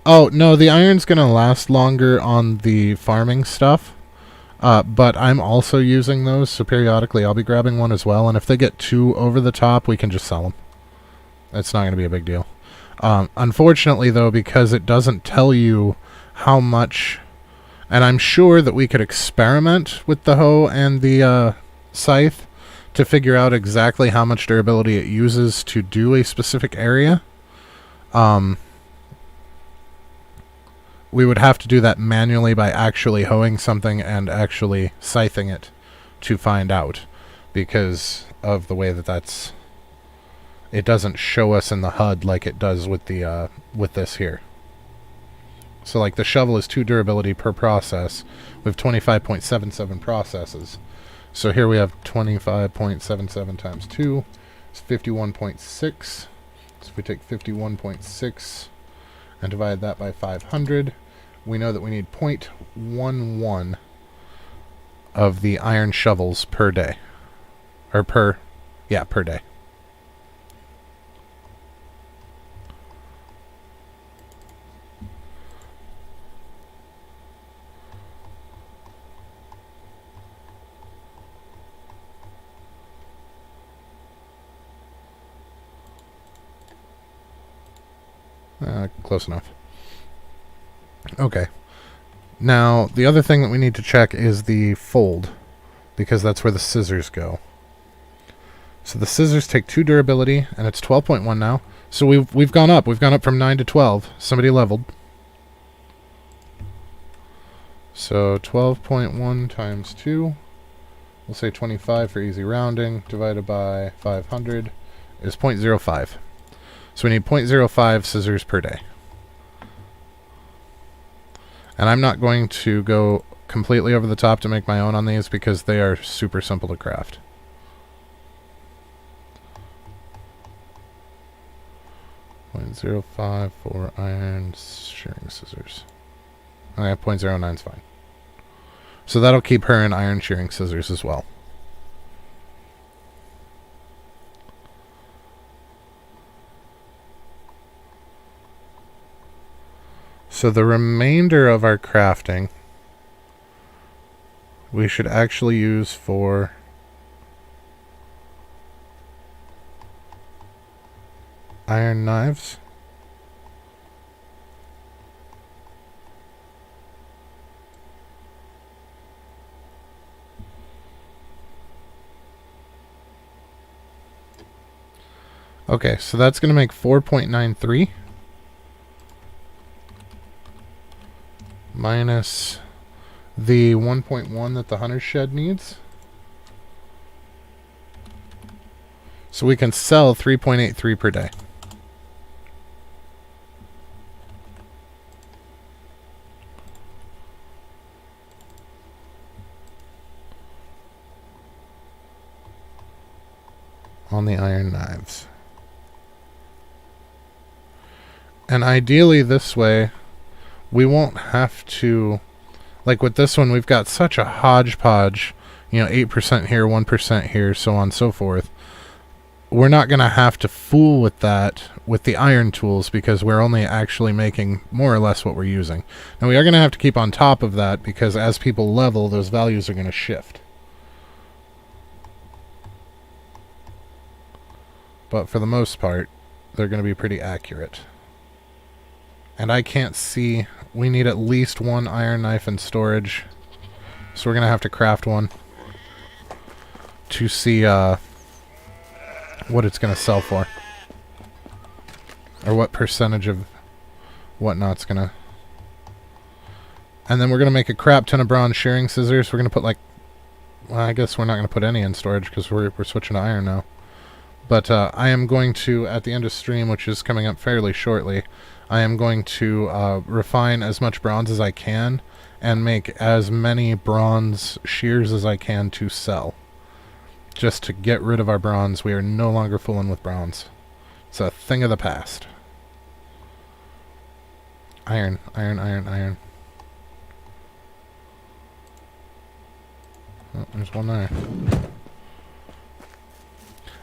Oh, no, the iron's going to last longer on the farming stuff. But I'm also using those, so periodically I'll be grabbing one as well. And if they get too over the top, we can just sell them. It's not going to be a big deal. Unfortunately, though, because it doesn't tell you how much... And I'm sure that we could experiment with the hoe and the scythe to figure out exactly how much durability it uses to do a specific area. We would have to do that manually by actually hoeing something and actually scything it to find out, because of the way that that's... It doesn't show us in the HUD like it does with the with this here. So like the shovel is 2 durability per process. We have 25.77 processes. So here we have 25.77 times 2. It's 51.6. So if we take 51.6 and divide that by 500, we know that we need 0.11 of the iron shovels per day. Or per day. Close enough. Okay. Now, the other thing that we need to check is the fold, because that's where the scissors go. So the scissors take 2 durability, and it's 12.1 now. So we've gone up. We've gone up from 9 to 12. Somebody leveled. So 12.1 times 2 we'll say 25 for easy rounding, divided by 500 is 0.05. So we need 0.05 scissors per day. And I'm not going to go completely over the top to make my own on these because they are super simple to craft. .05 for iron shearing scissors. Okay, 0.09 is fine. So that'll keep her in iron shearing scissors as well. So the remainder of our crafting we should actually use for iron knives. Okay, so that's going to make 4.93 minus the 1.1 that the hunter's shed needs. So we can sell 3.83 per day. On the iron knives. And ideally this way, we won't have to, like with this one, we've got such a hodgepodge, 8% here, 1% here, so on and so forth. We're not going to have to fool with that with the iron tools because we're only actually making more or less what we're using. Now we are going to have to keep on top of that because as people level, those values are going to shift. But for the most part, they're going to be pretty accurate. And I can't see, we need at least one iron knife in storage. So we're going to have to craft one to see what it's going to sell for. Or what percentage of whatnot's going to... And then we're going to make a crap ton of bronze shearing scissors. We're going to put well, I guess we're not going to put any in storage because we're switching to iron now. But I am going to, at the end of stream, which is coming up fairly shortly, I am going to refine as much bronze as I can and make as many bronze shears as I can to sell. Just to get rid of our bronze. We are no longer fooling with bronze. It's a thing of the past. Iron, iron, iron, iron. Oh, there's one there.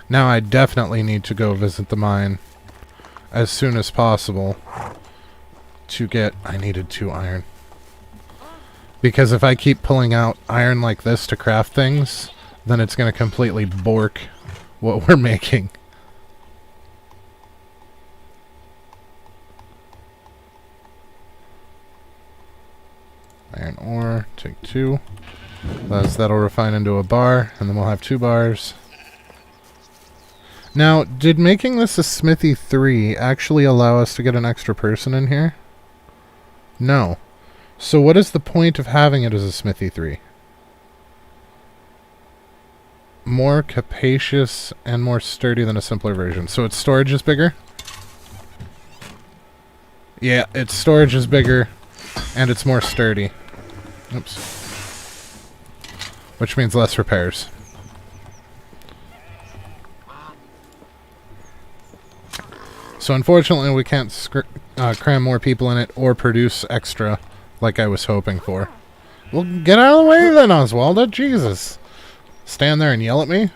Now I definitely need to go visit the mine as soon as possible to get... I needed 2 iron. Because if I keep pulling out iron like this to craft things, then it's going to completely bork what we're making. Iron ore, take 2. That'll refine into a bar, and then we'll have 2 bars. Now, did making this a smithy 3 actually allow us to get an extra person in here? No. So what is the point of having it as a smithy 3? More capacious and more sturdy than a simpler version. So its storage is bigger? Yeah, its storage is bigger, and it's more sturdy. Oops. Which means less repairs. So unfortunately we can't cram more people in it or produce extra like I was hoping for. Well, get out of the way then, Oswalda. Jesus. Stand there and yell at me?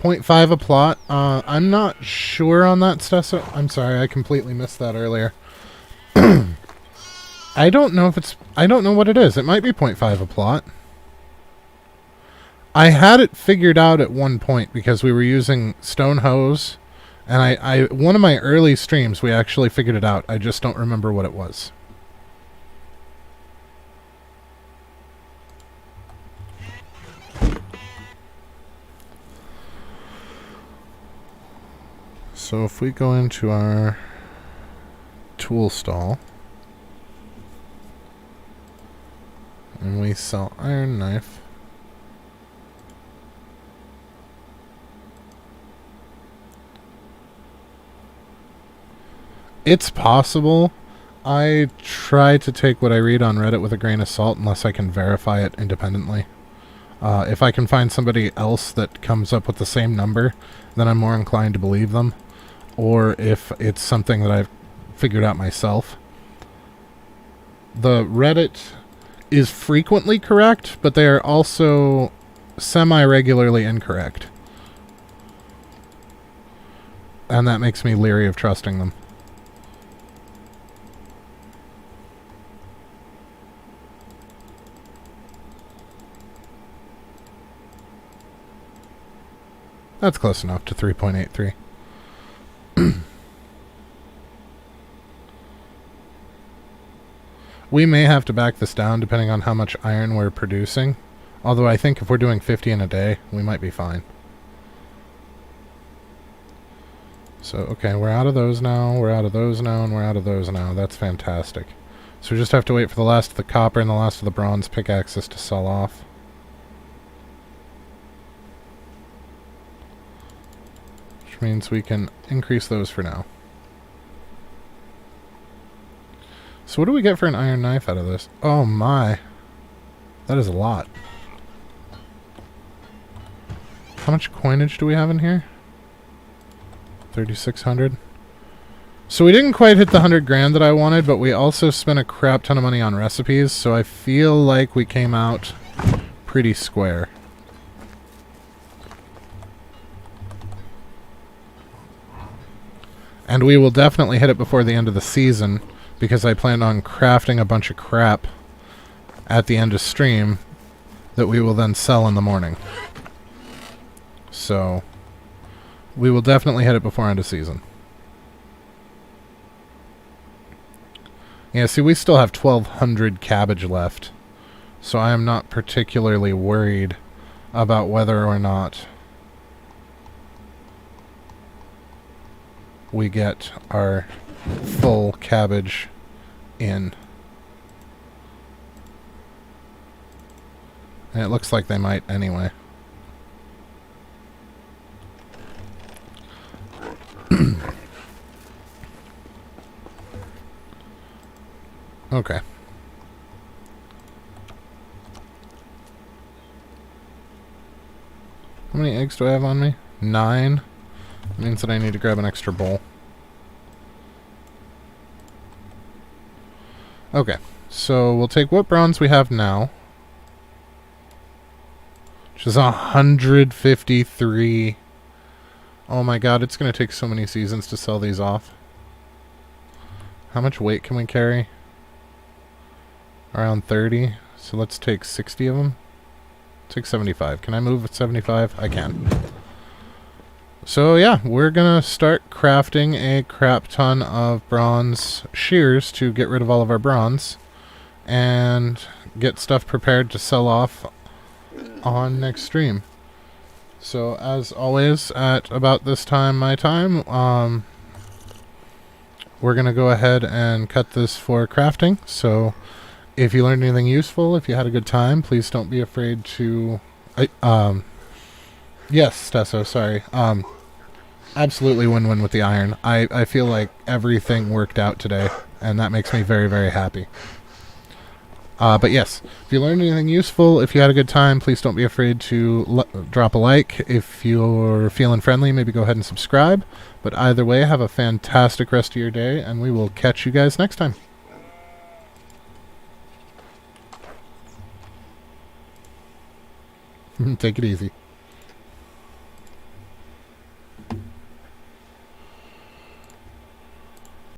.5 a plot. I'm not sure on that stuff. So I'm sorry, I completely missed that earlier. I don't know if it's... I don't know what it is. It might be 0.5 a plot. I had it figured out at one point because we were using stone hose. And one of my early streams, we actually figured it out. I just don't remember what it was. So if we go into our tool stall and we sell iron knife, it's possible. I try to take what I read on Reddit with a grain of salt unless I can verify it independently. If I can find somebody else that comes up with the same number, then I'm more inclined to believe them. Or if it's something that I've figured out myself. The Reddit is frequently correct, but they are also semi-regularly incorrect. And that makes me leery of trusting them. That's close enough to 3.83. We may have to back this down depending on how much iron we're producing. Although I think if we're doing 50 in a day, we might be fine. So, okay, we're out of those now, we're out of those now, and we're out of those now. That's fantastic. So we just have to wait for the last of the copper and the last of the bronze pickaxes to sell off. Which means we can increase those for now. So what do we get for an iron knife out of this? Oh my. That is a lot. How much coinage do we have in here? 3,600. So we didn't quite hit the 100 grand that I wanted, but we also spent a crap ton of money on recipes, so I feel like we came out pretty square. And we will definitely hit it before the end of the season, because I plan on crafting a bunch of crap at the end of stream that we will then sell in the morning. So we will definitely hit it before end of season. Yeah, see, we still have 1,200 cabbage left, so I am not particularly worried about whether or not we get our full cabbage in. And it looks like they might anyway. Okay. How many eggs do I have on me? 9. That means that I need to grab an extra bowl. Okay, so we'll take what bronze we have now, which is 153. Oh my god, it's going to take so many seasons to sell these off. How much weight can we carry? Around 30. So let's take 60 of them. Take 75. Can I move at 75? I can. So yeah, we're going to start crafting a crap ton of bronze shears to get rid of all of our bronze and get stuff prepared to sell off on next stream. So as always, at about this time my time, we're going to go ahead and cut this for crafting. So if you learned anything useful, if you had a good time, please don't be afraid to... yes, Stesso, sorry. Absolutely win-win with the iron. I feel like everything worked out today, and that makes me very, very happy. But yes, if you learned anything useful, if you had a good time, please don't be afraid to drop a like. If you're feeling friendly, maybe go ahead and subscribe. But either way, have a fantastic rest of your day, and we will catch you guys next time. Take it easy.